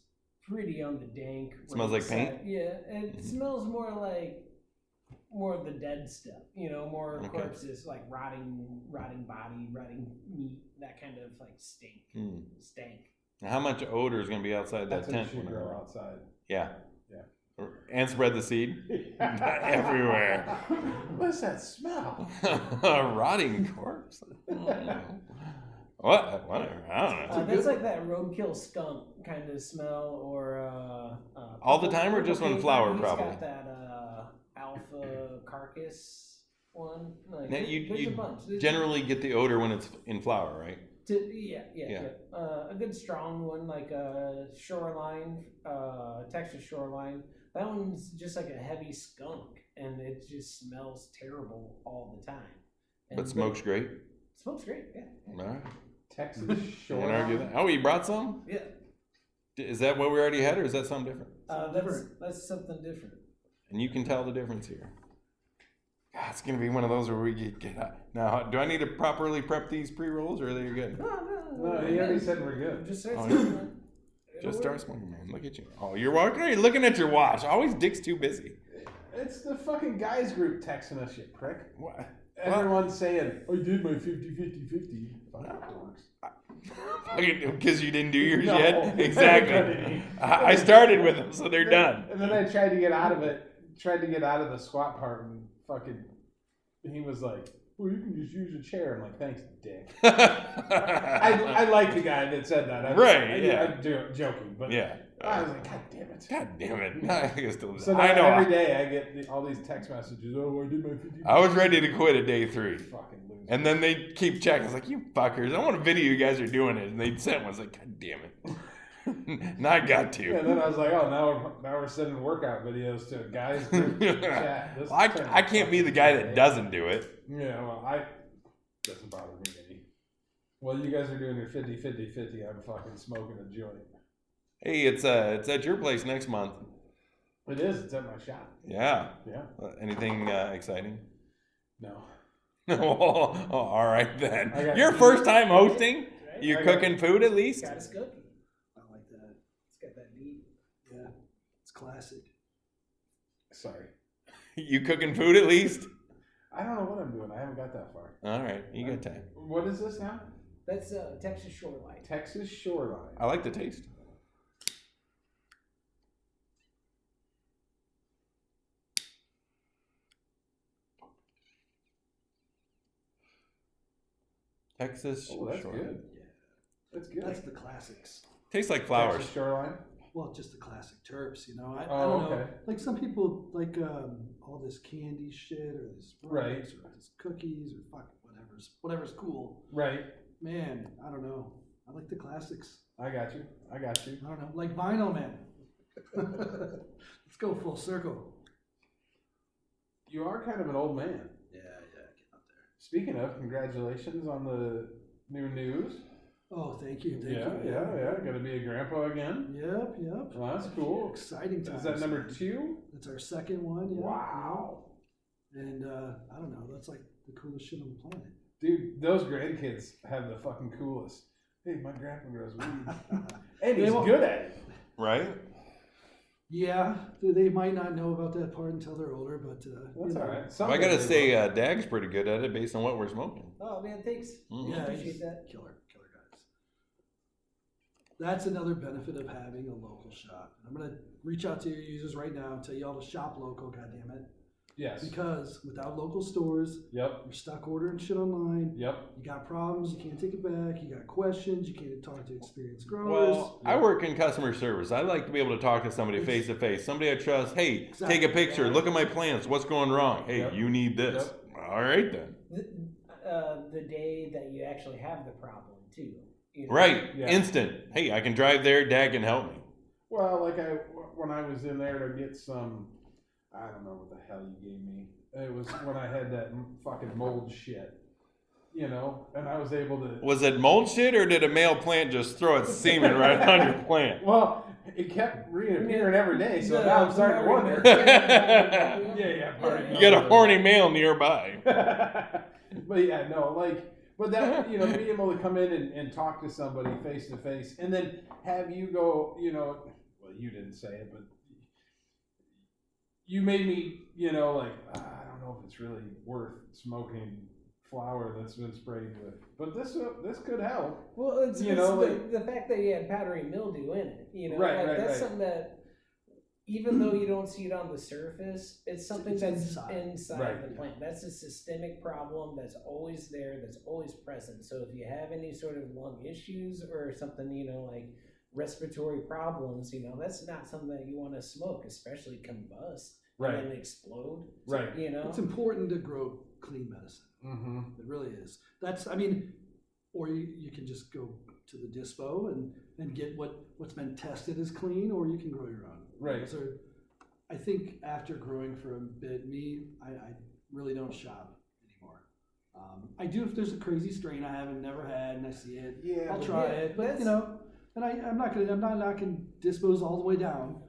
pretty on the dank. Smells like paint? Yeah, and it smells more of the dead stuff. You know, more Okay. corpses, like rotting body, rotting meat, that kind of like stank. How much odor is going to be outside that That's what you tent? should when grow they're- outside. Yeah. Yeah. And spread the seed. Everywhere. What's that smell? A rotting corpse. What? Whatever. I don't know. That's like that roadkill skunk kind of smell, or All the time or just when Purple flower, He's probably? got that alpha carcass one. Like, Now, there's a you bunch. There's- generally get the odor when it's in flower, right? Yeah. Yeah. A good strong one, like a shoreline, Texas shoreline. That one's just like a heavy skunk, and it just smells terrible all the time. But smokes great. Smoke's great, yeah. All right. Texas Can't argue that. Oh, you brought some? Yeah. Is that what we already had, or is that something different? That's something different. And you can tell the difference here. God, it's gonna be one of those where we get out. Now, do I need to properly prep these pre-rolls, or are they good? No, he already said we're good. Just Oh, start Just start smoking, man. Look at you. Oh, you're walking. You're looking at your watch. Always Dick's too busy. It's the fucking guys group texting us, you prick. What? Everyone's saying, I did my 50-50-50. Fuck, that works. Because you didn't do yours No. yet? Exactly. I started with them, so they're done. And then I tried to get out of the squat part, and fucking, he was like, well, you can just use a chair. I'm like, thanks, dick. I like the guy that said that. I'm joking, but Yeah. I was like, God damn it. God damn it. I can still, So now I know. every day I get all these text messages. Oh, I did my 50. I was ready to quit at day 3. Fucking loser. And then they keep checking. It's like, you fuckers, I want to video you guys are doing it. And they sent one. I was like, God damn it. Now I got to. And then I was like, oh, now we're sending workout videos to guys group chat. This Well, turned I can't be the guy that doesn't do it. Yeah, well, doesn't bother me any. Well, you guys are doing your 50-50-50. I'm fucking smoking a joint. Hey, it's at your place next month. It is. It's at my shop. Yeah. Yeah. Anything exciting? No. Oh, all right I then. got- Your first time hosting? Right? You I got- cooking food at least? Got a cookie. I like that. It's got that beat. Yeah, it's classic. Sorry. You cooking food at least? I don't know what I'm doing. I haven't got that far. All right, you got time. What is this now? That's Texas shoreline. Texas Shoreline. I like the taste. Texas Oh, that's Shore. good. Yeah, That's good. that's the classics. Tastes like flowers. Texas Shoreline. Well, just the classic terps, you know. I Oh, don't know. okay. Like some people like all this candy shit or this Right. rice or this cookies or fuck whatever's cool. Right. Man, I don't know. I like the classics. I got you. I don't know, like Vinyl Man. Let's go full circle. You are kind of an old man. Yeah, get out there. Speaking of, congratulations on the new news. Oh, thank you. Yeah. Gonna be a grandpa again. Yep. Well, that's cool. Exciting times. Is that number 2? That's our second one. Yeah. Wow. Yeah. And I don't know. That's like the coolest shit on the planet. Dude, those grandkids have the fucking coolest. Hey, my grandpa grows weed. And They he's won't- good at it. Right? Yeah, they might not know about that part until they're older, but That's all right. Well, I Someday gotta they say, will. Dag's pretty good at it based on what we're smoking. Oh man, thanks. Mhm. Yeah, Appreciate he's that. killer guys. That's another benefit of having a local shop. I'm gonna reach out to your users right now and tell you all to shop local, goddammit. Yes. Because without local stores, Yep. you're stuck ordering shit online. Yep. You got problems, you can't take it back, you got questions, you can't talk to experienced growers. Well, I work in customer service. I like to be able to talk to somebody face to face. Somebody I trust. Hey, Exactly. take a picture. Look at my plants. What's going wrong? Hey, Yep. you need this. All right then. The day that you actually have the problem too. You know? Right. Yeah. Instant. Hey, I can drive there. Dag can help me. Well, when I was in there to get some, I don't know what the hell you gave me. It was when I had that fucking mold shit, you know, and I was able to. Was it mold shit or did a male plant just throw its semen right on your plant? Well, it kept reappearing every day, so The- now I'm starting to the- wonder. Yeah, Yeah, pardon. You got a horny male nearby. But yeah, no, but that, you know, being able to come in and talk to somebody face to face, and then have you go, you know, well, you didn't say it, but you made me, you know, like, I don't know if it's really worth smoking flour that's been sprayed with, but this could help. Well, it's, You it's know, the fact that you had powdery mildew in it. You know, Right, like, right, that's right. something that, even though you don't see it on the surface, it's something It's that's inside. inside Right. the plant. That's a systemic problem that's always there, that's always present. So if you have any sort of lung issues or something, you know, like respiratory problems, you know, that's not something that you want to smoke, especially combust Right. and then explode. Right. You know. It's important to grow clean medicine. Mm-hmm. It really is. Or you can just go to the dispo and get what's been tested as clean, or you can grow your own. Right. Those are, I think after growing for a bit, I really don't shop anymore. I do if there's a crazy strain I haven't never had and I see it, Yeah. I'll but- try yeah, it. But that's- you know, and I'm not knocking dispos all the way down.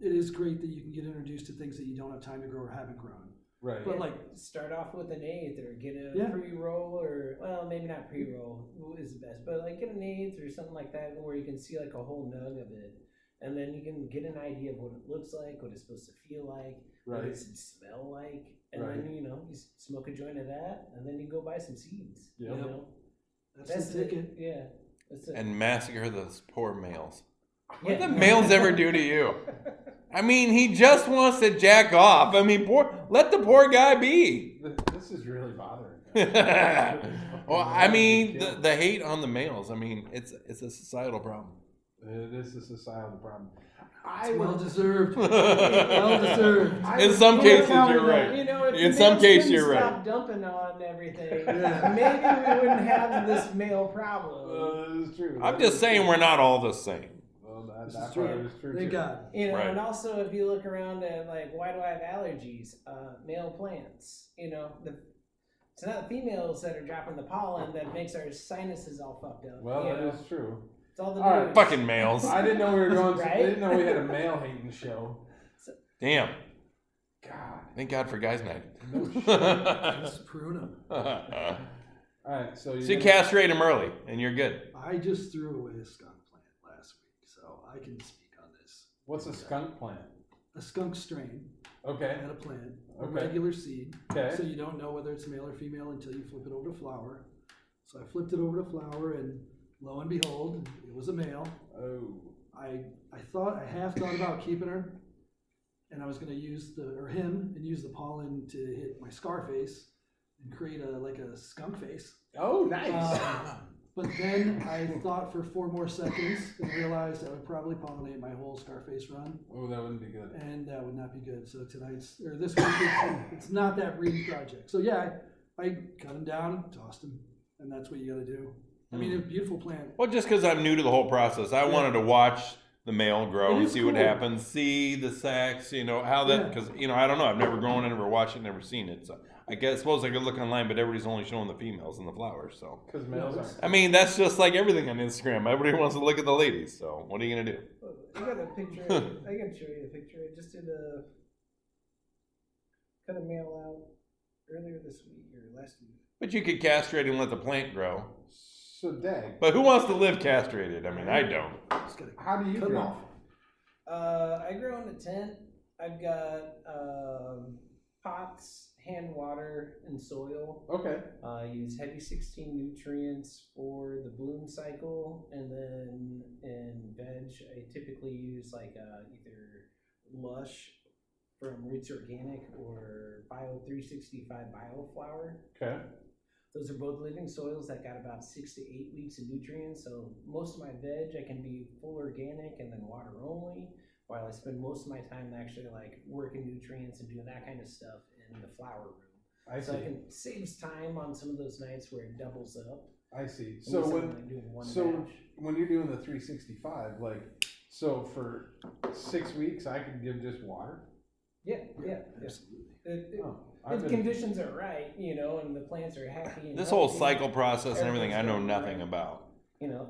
It is great that you can get introduced to things that you don't have time to grow or haven't grown. Right. But like, Start off with an eighth or get a Yeah. pre-roll, or well, maybe not pre-roll is the best, but like get an eighth or something like that where you can see like a whole nug of it, and then you can get an idea of what it looks like, what it's supposed to feel like, what Right. it should smell like, and Right. then you know you smoke a joint of that, and then you go buy some seeds. Yep. You know, that's the ticket. Yeah, that's it. And massacre those poor males. What Yeah. did the males ever do to you? I mean, he just wants to jack off. I mean, let the poor guy be. This is really bothering me. Well, I mean, the hate on the males. I mean, it's a societal problem. It is a societal problem. It's well deserved. Well deserved. In some cases, You know, you're right. You know, if In the some males case, didn't you're right. stop dumping on everything, Yeah. maybe we wouldn't have this male problem. It's true. I'm just saying we're not all the same. Well, This that is part true. is true. Thank too. God. You know, Right. and also if you look around at like, why do I have allergies? Male plants. You know, it's not females that are dropping the pollen that makes our sinuses all fucked up. Well, you that know? is true. It's all the All right, dudes. Fucking males. I didn't know we were going. Right? I didn't know we had a male hating show. Damn. God. Thank God for guys' night. No shit. Just prune them. All right, so So you castrate them early, and you're good. I just threw away a skunk plant last week, so I can speak on this. What's a skunk plant? A skunk strain Okay. at a plant, a Okay. regular seed. Okay. So you don't know whether it's male or female until you flip it over to flower. So I flipped it over to flower, and lo and behold, it was a male. Oh. I half thought about keeping her, and I was going to use him and use the pollen to hit my scar face and create a skunk face. Oh, nice. But then I thought for 4 more seconds and realized I would probably pollinate my whole Scarface run, Oh, that wouldn't be good. and that would not be good. So this week, it's not that breeding project. So yeah, I cut him down, tossed him, and that's what you got to do. I mean, a beautiful plant. Well, just because I'm new to the whole process, I wanted to watch the male grow It and is see what cool. happens, see the sex, how that, Yeah. because, I don't know, I've never grown it, never watched it, never seen it. So I suppose I could look online, but everybody's only showing the females and the flowers. So, Because males No, aren't. I mean, that's just like everything on Instagram. Everybody wants to look at the ladies. So, what are you going to do? I got a picture. I can show you the picture. I just did cut a male out. earlier this week or last week. But you could castrate and let the plant grow. So, Dag, But who wants to live castrated? I mean, I don't. Just gotta how do you cut 'em grow? off. I grow in a tent. I've got pots, hand water, and soil. Okay. I use heavy 16 nutrients for the bloom cycle, and then in veg, I typically use like either Lush from Roots Organic or Bio 365 Bioflower. Okay. Those are both living soils that got about 6 to 8 weeks of nutrients. So most of my veg, I can be full organic and then water only, while I spend most of my time actually like working nutrients and doing that kind of stuff in the flower room. I So I see. can saves time on some of those nights where it doubles up. I see. Instead So of, when like, doing one so batch. when you're doing the 365, like, so for 6 weeks, I could give just water. Yeah. Absolutely. Oh, If I've been, conditions are right, you know, and the plants are happy. And This whole healthy, cycle process and everything, I know Everything's going nothing right. about. You know,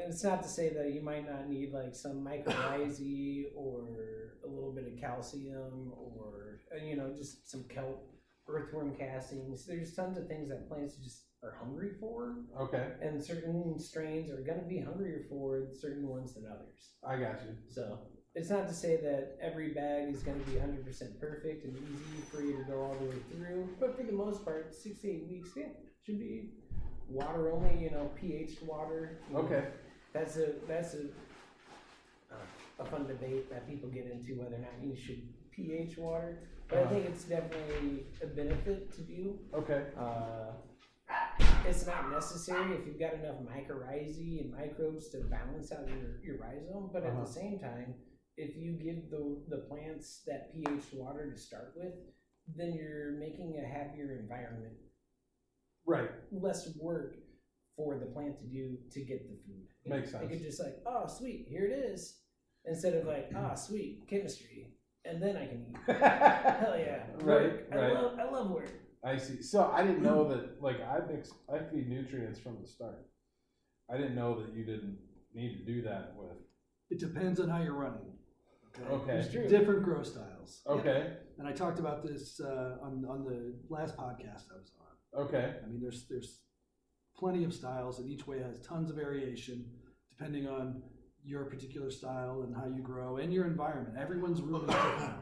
it's not to say that you might not need like some mycorrhizae or a little bit of calcium or you know just some kelp, earthworm castings. There's tons of things that plants just are hungry for, okay. and certain strains are going to be hungrier for certain ones than others. I got you. So it's not to say that every bag is going to be 100% perfect and easy for you to go all the way through, but for the most part, 6 to 8 weeks, yeah, should be water only. You know, pH water. You know, Okay. that's a fun debate that people get into whether or not you should pH water, but I think it's definitely a benefit to do. Okay. It's not necessary if you've got enough mycorrhizae and microbes to balance out your rhizome, but at the same time, if you give the plants that pH water to start with, then you're making a happier environment, Right. less work for the plant to do to get the food. Makes It sense. could just like, oh sweet, here it is, instead of like, ah sweet, chemistry, and then I can eat. Hell yeah, work. Right. I love work. I see. So I didn't know that. Like I feed nutrients from the start. I didn't know that you didn't need to do that with. It depends on how you're running. Okay. It's true. Different grow styles. Okay. And I talked about this on the last podcast I was on. Okay. I mean, there's plenty of styles, and each way has tons of variation depending on your particular style and how you grow and your environment. Everyone's really different.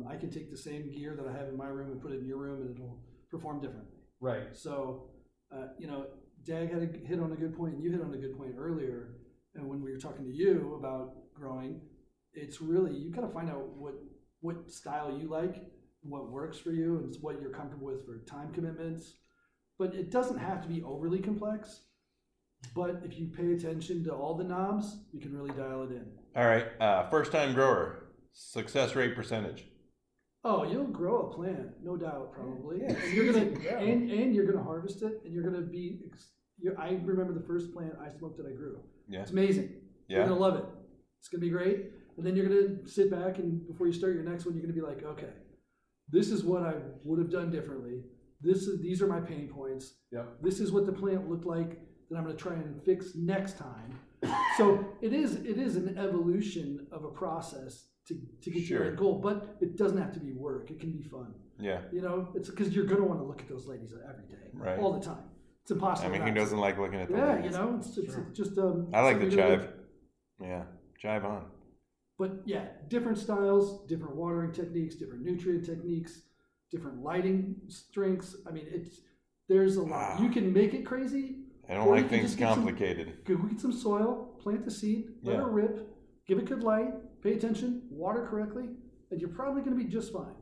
I can take the same gear that I have in my room and put it in your room, and it'll perform differently. Right. So, you know, Dag hit on a good point, and you hit on a good point earlier. And when we were talking to you about growing, it's really, you got to find out what style you like, what works for you, and what you're comfortable with for time commitments. But it doesn't have to be overly complex. But if you pay attention to all the knobs, you can really dial it in. All right, first time grower, success rate percentage. Oh, you'll grow a plant, no doubt, probably. Yeah, And you're gonna easy to grow. and you're gonna harvest it, and you're gonna be. I remember the first plant I smoked that I grew. Yeah. It's amazing. You're Yeah. gonna love it. It's gonna be great. And then you're gonna sit back, and before you start your next one, you're gonna be like, okay, this is what I would have done differently. These are my pain points. Yep. This is what the plant looked like that I'm gonna try and fix next time. So it is an evolution of a process to get to Sure. your end goal, but it doesn't have to be work. It can be fun. Yeah. You know, it's because you're gonna want to look at those ladies every day, Right. all the time. It's impossible. I mean, who not to. doesn't like looking at the Yeah, ladies? you know, it's just I like the something to chive. Yeah, chive on. But yeah, different styles, different watering techniques, different nutrient techniques, different lighting strengths. I mean, there's a lot. You can make it crazy. I don't Or you like can things just get some- complicated. Go get some soil, plant the seed, let Yeah. it rip, give it good light, pay attention, water correctly, and you're probably going to be just fine.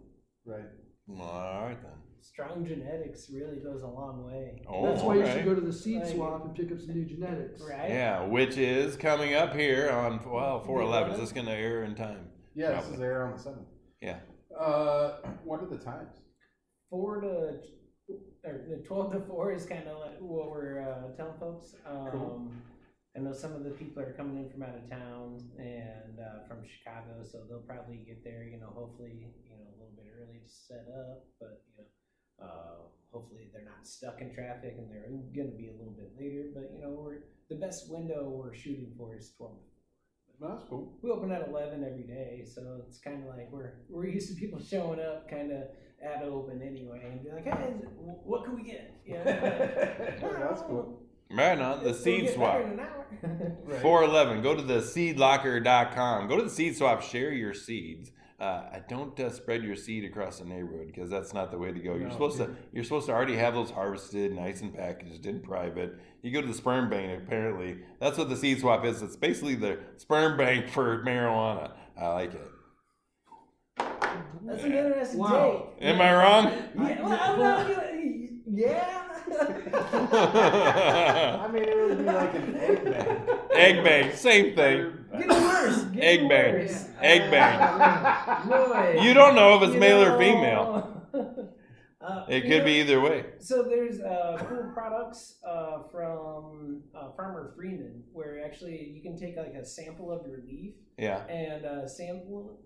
Right. All right then. Strong genetics really goes a long way. Oh, That's why you okay. should go to the seed Like- swap and pick up some new genetics. Right? Yeah, which is coming up here on 4/11. Is this going to air in time? Yeah. This Probably. is air on the 7th. Yeah. What are the times? 12 to 4 is kind of like what we're telling folks. Cool. I know some of the people are coming in from out of town and from Chicago, so they'll probably get there, hopefully, a little bit early to set up, but, hopefully they're not stuck in traffic and they're going to be a little bit later, but, the best window we're shooting for is 12 to 4. Well, that's cool. We open at 11 every day, so it's kind of like we're used to people showing up kind of at open anyway and be like, hey, what can we get? You know? That's cool. Right on. The We'll seed get swap. better in an hour. Right. 411. Go to the seedlocker.com. Go to the seed swap. Share your seeds. Don't spread your seed across the neighborhood because that's not the way to go. You're supposed to already have those harvested, nice and packaged in private. You go to the sperm bank. Apparently, that's what the seed swap is. It's basically the sperm bank for marijuana. I like it. That's an interesting Wow. take. Am I wrong? Yeah, well, I'm not gonna, yeah. I mean, it would be like an egg bank. Egg bank, same thing. Getting worse. Getting Egg bang. worse. Egg bang. Boy, You don't know if it's you male or know, female. It you could know, be either way. So there's cool products from Farmer Freeman, where actually you can take like a sample of your leaf Yeah. and sample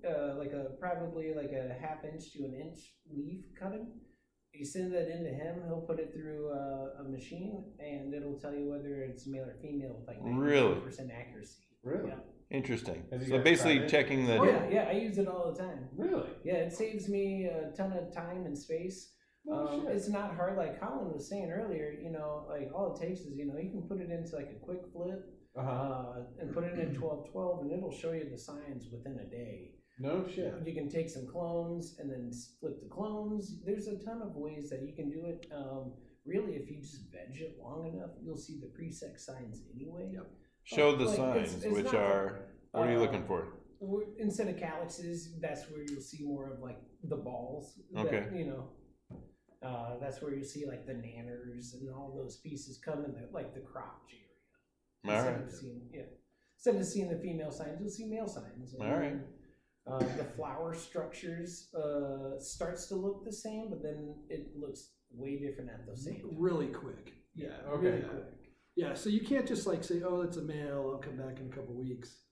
probably like a 1/2 inch to 1 inch leaf cutting. You send that into him, he'll put it through a machine, and it'll tell you whether it's male or female with like 99% Really? accuracy. Really? Yeah. Interesting. Has he So got basically tried it? checking the. Oh yeah, I use it all the time. Really? Yeah, it saves me a ton of time and space. Oh, shit. It's not hard, like Colin was saying earlier. You know, like all it takes is you can put it into like a quick flip and put it in 1212, and it'll show you the signs within a day. No shit. You can take some clones and then flip the clones. There's a ton of ways that you can do it. Really, if you just veg it long enough, you'll see the preset signs anyway. Yep. Show the Like, signs, it's which not are. What are you looking for? Instead of calyxes, that's where you'll see more of like the balls. Okay. That's where you see like the nanners and all those pieces come in the crotch area. All Instead right. of instead of seeing the female signs, you'll see male signs. And All right. then, the flower structures starts to look the same, but then it looks way different at the same time. Really quick. Yeah, Okay. really quick. Yeah, so you can't just like say, oh, it's a male, I'll come back in a couple weeks.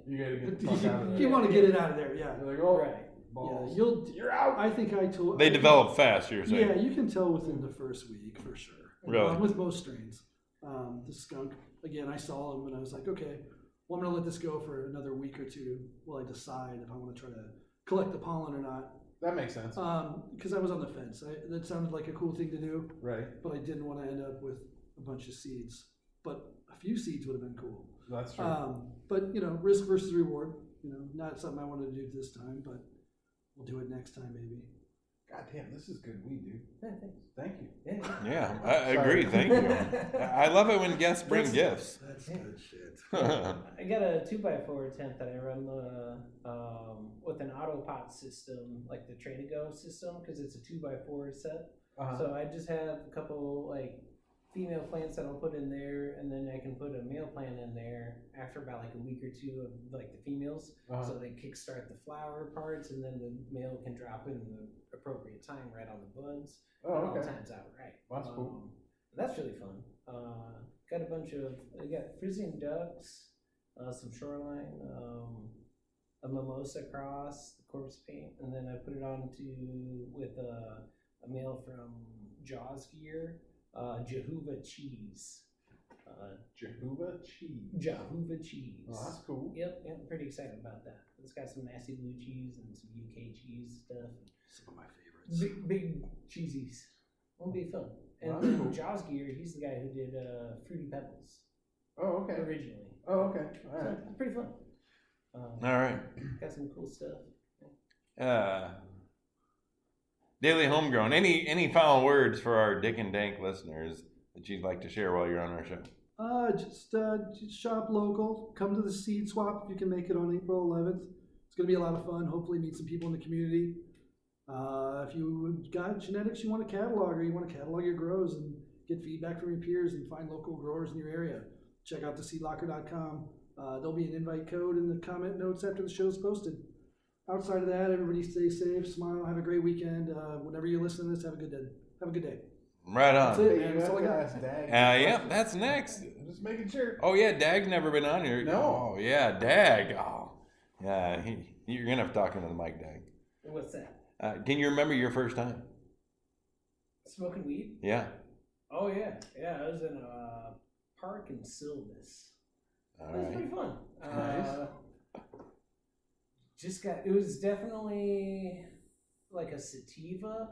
You gotta get the fuck out of there. You want to get it out of there, yeah. You're like, oh, Right. Yeah, balls. you're out. I think I told. They develop fast, you're saying. Yeah, you can tell within the first week for sure. Really? With most strains. The skunk, again, I saw him and I was like, okay, well, I'm gonna let this go for another week or two while I decide if I want to try to collect the pollen or not. That makes sense. Because I was on the fence. That sounded like a cool thing to do, Right. but I didn't want to end up with a bunch of seeds. But a few seeds would have been cool. That's true. But risk versus reward. Not something I wanted to do this time, but we'll do it next time maybe. God damn, this is good weed, dude. Yeah, thanks. Thank you. Yeah. Yeah, I agree. Thank you. I love it when guests bring gifts. That's good shit. I got a 2x4 tent that I run with an auto pot system, like the Trader Go system, because it's a 2x4 set. Uh-huh. So I just have a couple like female plants that I'll put in there, and then I can put a male plant in there after about like a week or two of like the females. Uh-huh. So they kickstart the flower parts, and then the male can drop in the appropriate time right on the buds. Oh, It all okay. times out right. That's cool. That's really fun. Got a bunch of I got Frisian ducks, some shoreline, a mimosa cross, the corpse paint, and then I put it on with a male from Jaws gear, Jehovah cheese. Jehovah cheese. Jehovah cheese. Oh, that's cool. Yep, I'm pretty excited about that. It's got some nasty blue cheese and some UK cheese stuff. Some of my favorites. Big cheesies. Won't be fun. And Wow, then cool. Jaws Gear, he's the guy who did Fruity Pebbles Oh, okay. originally. Oh, okay. All So right. it's pretty fun. All right. Got some cool stuff. Daily Homegrown. Any final words for our Dick and Dank listeners that you'd like to share while you're on our show? Just shop local. Come to the seed swap if you can make it on April 11th. It's going to be a lot of fun. Hopefully meet some people in the community. If you got genetics you want to catalog, or you want to catalog your grows and get feedback from your peers and find local growers in your area, check out theseedlocker.com. There'll be an invite code in the comment notes after the show's posted. Outside of that, everybody stay safe, smile, have a great weekend. Whenever you listen to this, have a good day. Have a good day. Right That's on. it, Hey, man. you That's have all I to got. ask Dag. Yeah, that's next. I'm just making sure. Oh yeah, Dag's never been on here. No. Oh yeah, Dag. Oh yeah, you're gonna have to talk into the mic, Dag. What's that? Can you remember your first time? Smoking weed? Yeah. Oh yeah, yeah. I was in a park in Silvis. All It was right. pretty fun. Nice. It was definitely like a sativa.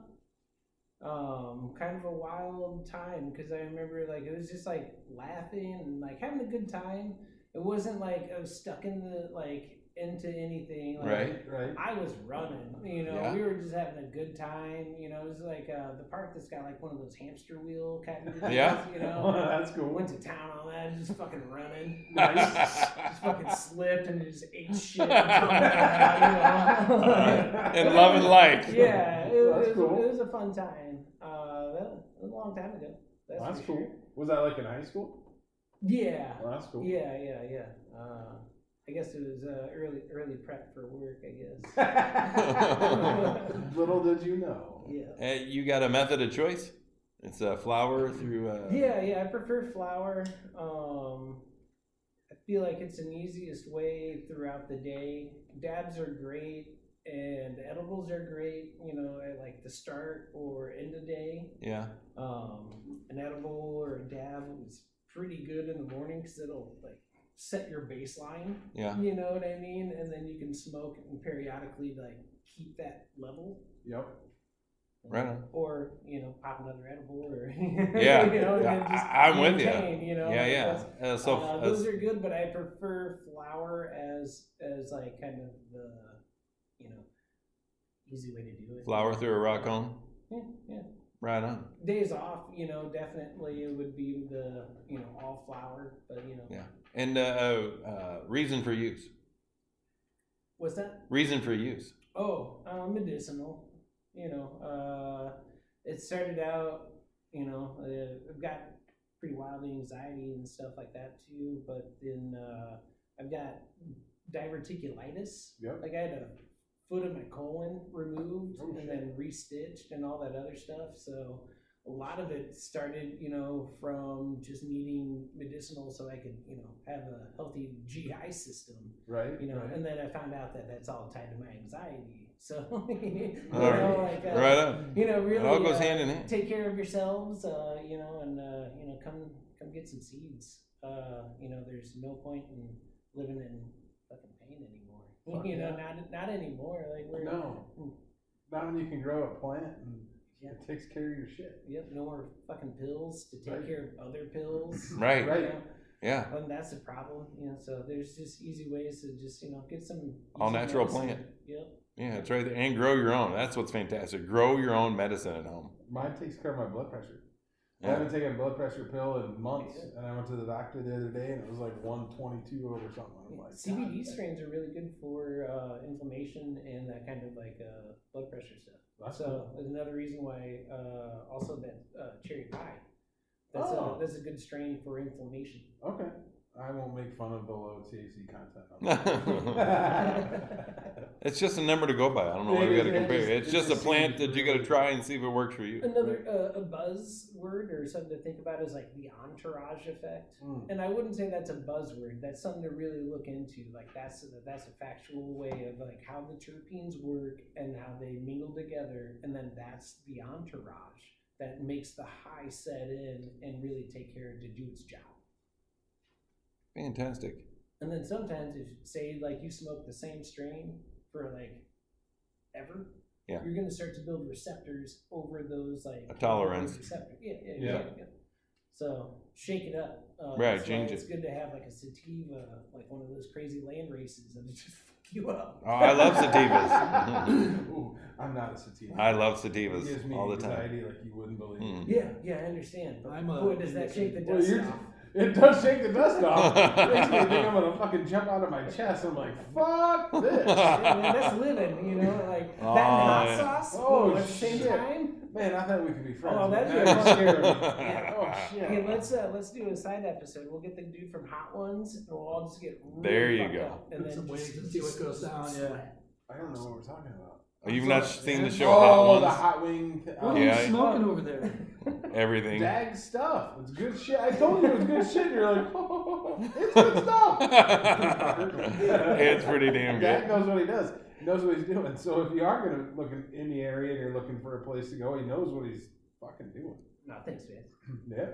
Kind of a wild time because I remember like it was just like laughing and like having a good time. It wasn't like I was stuck in the like into anything. Like, Right. Right. I was running, you know, Yeah. we were just having a good time, you know, it was like the park that's got like one of those hamster wheel kind of deals, Yeah. you know. That's cool. Went to town on that, just fucking running. Nice. Just fucking slipped and just ate shit and jumped around, you know. And love and life. Yeah, That's it cool. was a fun time. That was a long time ago. That's for cool. sure. Was that like in high school? Yeah. Well, that's cool. Yeah. I guess it was early prep for work, I guess. Little did you know. Yeah. You got a method of choice? It's flour through. Yeah, I prefer flour. I feel like it's an easiest way throughout the day. Dabs are great and edibles are great, you know, at like the start or end of day. Yeah. An edible or a dab is pretty good in the morning because it'll like set your baseline, Yeah. you know what I mean? And then you can smoke and periodically like keep that level. Yep. Right on. Or, you know, pop another edible or Yeah. you know, and Yeah, then just I'm with you. maintain, you know. Yeah. That's- those are good, but I prefer flour as like kind of the, you know, easy way to do it. flour through a rock cone. Yeah. Right on. Days off, you know, definitely it would be the, you know, all flour, but you know. Yeah. And reason for use. What's that? Reason for use. Oh, medicinal. You know, it started out, you know, I've got pretty wild anxiety and stuff like that too, but then I've got diverticulitis. Yep. Like I had a foot of my colon removed Oh, and shit. then restitched and all that other stuff. So a lot of it started, you know, from just needing medicinal so I could, you know, have a healthy GI system. Right. You know, Right. and then I found out that that's all tied to my anxiety. So, you All know, right. like, Right on. you know, really, It all goes hand in hand. take care of yourselves, you know, and you know, come get some seeds. You know, there's no point in living in fucking pain anymore. Fuck You know, yeah. not anymore. Like we're No. Not when you can grow a plant and Yeah. it takes care of your shit. Yep, no more fucking pills to take Right. care of other pills. Right. Right. You know? Yeah. And that's the problem, you know. So there's just easy ways to just, you know, get some All easy natural medicine. plant. Yep. Yeah, it's right there. And grow your own. That's what's fantastic. Grow your own medicine at home. Mine takes care of my blood pressure. I Yeah. haven't taken a blood pressure pill in months, Yeah. and I went to the doctor the other day, and it was like 122 over something. I'm like, CBD God, strains are really good for inflammation and that kind of like blood pressure stuff. That's So there's another reason why also that cherry pie. That's Oh. that's a good strain for inflammation. Okay. I won't make fun of the low THC content. It's just a number to go by. I don't know why we got to Yeah, compare. it's- It's just a it's plant seems that you got to really- try and see if it works for you. Another a buzzword or something to think about is like the entourage effect. Mm. And I wouldn't say that's a buzzword. That's something to really look into. Like that's a factual way of like how the terpenes work and how they mingle together, and then that's the entourage that makes the high set in and really take care to do its job. Fantastic. And then sometimes if say like you smoke the same strain for like ever, Yeah. you're gonna start to build receptors over those like A tolerance. receptors. Yeah. So shake it up. Right, that's why change it's it. good to have like a sativa, like one of those crazy land races that just fuck you up. Oh, I love sativas. Ooh, I'm not a sativa. I love It gives sativas me all the time. anxiety like you wouldn't believe. Mm. Yeah, I understand. But I'm a- boy, does that shake the Well, dust you're- off. It does shake the dust off. It makes me think I'm gonna fucking jump out of my chest. I'm like, fuck this. Yeah, man, that's living, you know, like Oh, that and hot yeah. sauce Oh, at the same shit. time. Man, I thought we could be friends. Oh, man. that'd be That scared me. Yeah. Oh shit. Hey, let's do a side episode. We'll get the dude from Hot Ones, and we'll all just get really There you fucked go. up, and Put then some just- wings and see what goes down, yeah. sweat. I don't know what we're talking about. Oh, you've not seen the show Oh, Hot the Ones? hot wing. What are Yeah. you smoking over there? Everything. Dag stuff. It's good shit. I told you it was good shit. And you're like, oh, it's good stuff. It's pretty damn Dag good. knows what he does. He knows what he's doing. So if you are gonna look in the area and you're looking for a place to go, he knows what he's fucking doing. No, thanks, man. Yeah.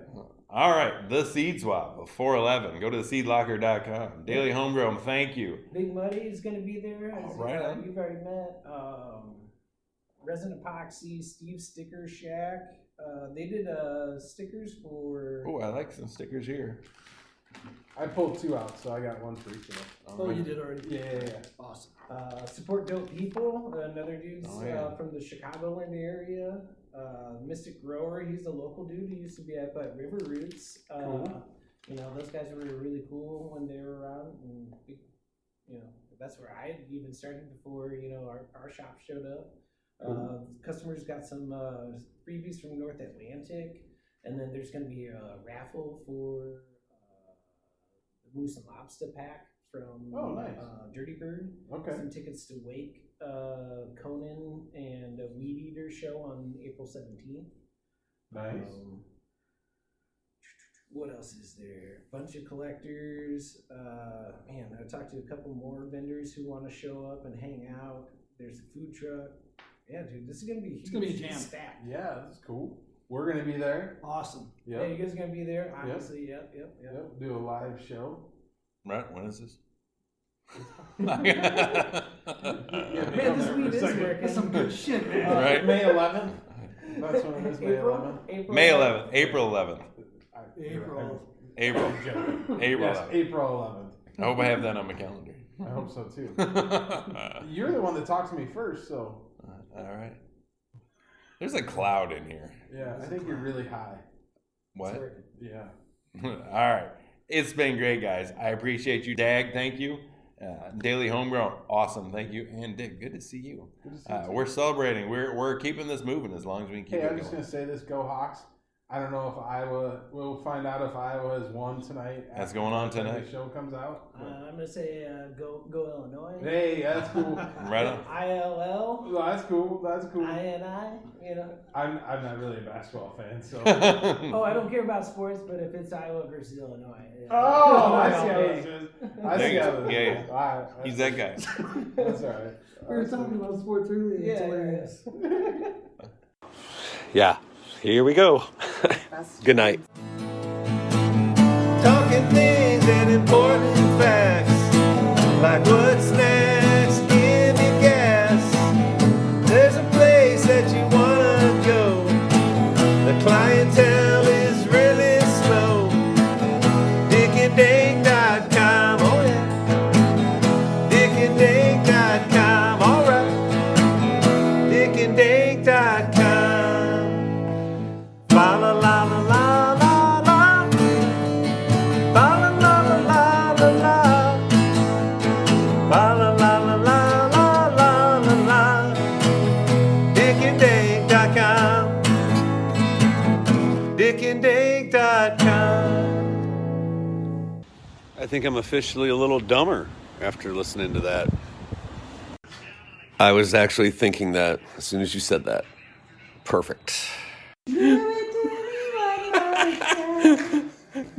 All right, the Seed Swap of 411. Go to theseedlocker.com. Daily Homegrown, thank you. Big Muddy is going to be there. Oh, right on. You've already met. Resin Epoxy, Steve Sticker Shack. They did stickers for. Oh, I like some stickers here. I pulled 2 out, so I got 1 for each of them. Oh, you did already? Yeah. Awesome. Support Dope People. Another dude's Oh, yeah. from the Chicagoland area. Mystic Grower. He's a local dude. He used to be at River Roots. Cool. You know, those guys were really cool when they were around, and you know, that's where I had even started before, you know, our shop showed up. Customers got some freebies from North Atlantic, and then there's going to be a raffle for the Moose and Lobster pack from Oh, nice. Dirty Bird. Okay. Some tickets to Wake, Conan, and a Weed Eater show on April 17th. Nice. What else is there? Bunch of collectors. Man, I talked to a couple more vendors who want to show up and hang out. There's a food truck. Yeah, dude, this is gonna be huge. It's gonna be a jam. Stack. Yeah, that's cool. We're gonna be there. Awesome. Yeah, you guys are gonna be there. Obviously, yep. Yep. Do a live show. Right, when is this? Man, this weed is working. That's some good shit, man. Right. May 11th. That's when it is. May 11th. April. May 11th, April 11th. April. April. April Yes, 11th. April I hope I have that on my calendar. 11th. I hope so too. All You're the one that talked to me first, so right. There's a cloud in here. yeah, I think you're really high. What? Yeah. All right. It's been great, guys. I appreciate you, Dag. Thank you. Daily Homegrown, awesome. Thank you. And Dick, good to see you. Good to see you too. We're celebrating. We're keeping this moving as long as we can keep Hey, it I'm going. just gonna say this: Go Hawks! I don't know if Iowa. We'll find out if Iowa has won tonight. That's after going on the time tonight. The show comes out. I'm gonna say go Illinois. Hey, that's cool. Right on. ILL. Well, that's cool. That's cool. INI. You know. I'm not really a basketball fan, so. Oh, I don't care about sports, but if it's Iowa versus Illinois. Yeah. Oh, I see how Hey. this is. I There see you how go. this Yeah, is. yeah. All right. He's that guy. That's all right. We were talking about sports earlier. It's Yeah, hilarious. Yeah, here we go. Good night. Talking things and important facts, like what's next, give me gas. There's a place that you wanna go. The clientele is really slow. DickandDink.com, oh yeah. DickandDink.com, alright. DickandDink.com. La la la la la la la. La la la la la la. La la la la la la la la la. DickandDink.com. DickandDink.com. I think I'm officially a little dumber after listening to that. I was actually thinking that as soon as you said that. Perfect.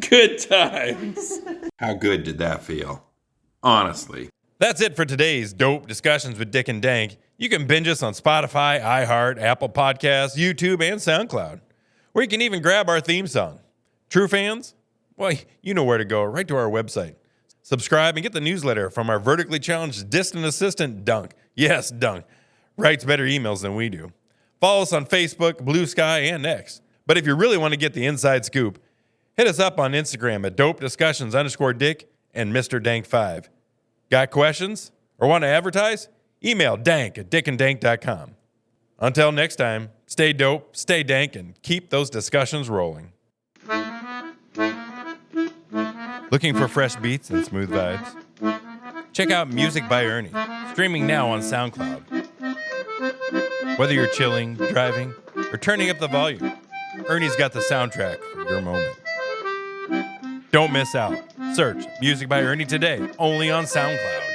Good times. How good did that feel? Honestly. That's it for today's Dope Discussions with Dick and Dank. You can binge us on Spotify, iHeart, Apple Podcasts, YouTube, and SoundCloud. Or you can even grab our theme song. True fans? Well, you know where to go, right to our website. Subscribe and get the newsletter from our vertically challenged distant assistant, Dunk. Yes, Dunk. Writes better emails than we do. Follow us on Facebook, Blue Sky, and X. But if you really want to get the inside scoop, hit us up on Instagram at DopeDiscussions_Dick and Mr. Dank5. Got questions or want to advertise? Email dank@dickanddank.com. Until next time, stay dope, stay dank, and keep those discussions rolling. Looking for fresh beats and smooth vibes? Check out Music by Ernie, streaming now on SoundCloud. Whether you're chilling, driving, or turning up the volume, Ernie's got the soundtrack for your moment. Don't miss out. Search Music by Ernie today, only on SoundCloud.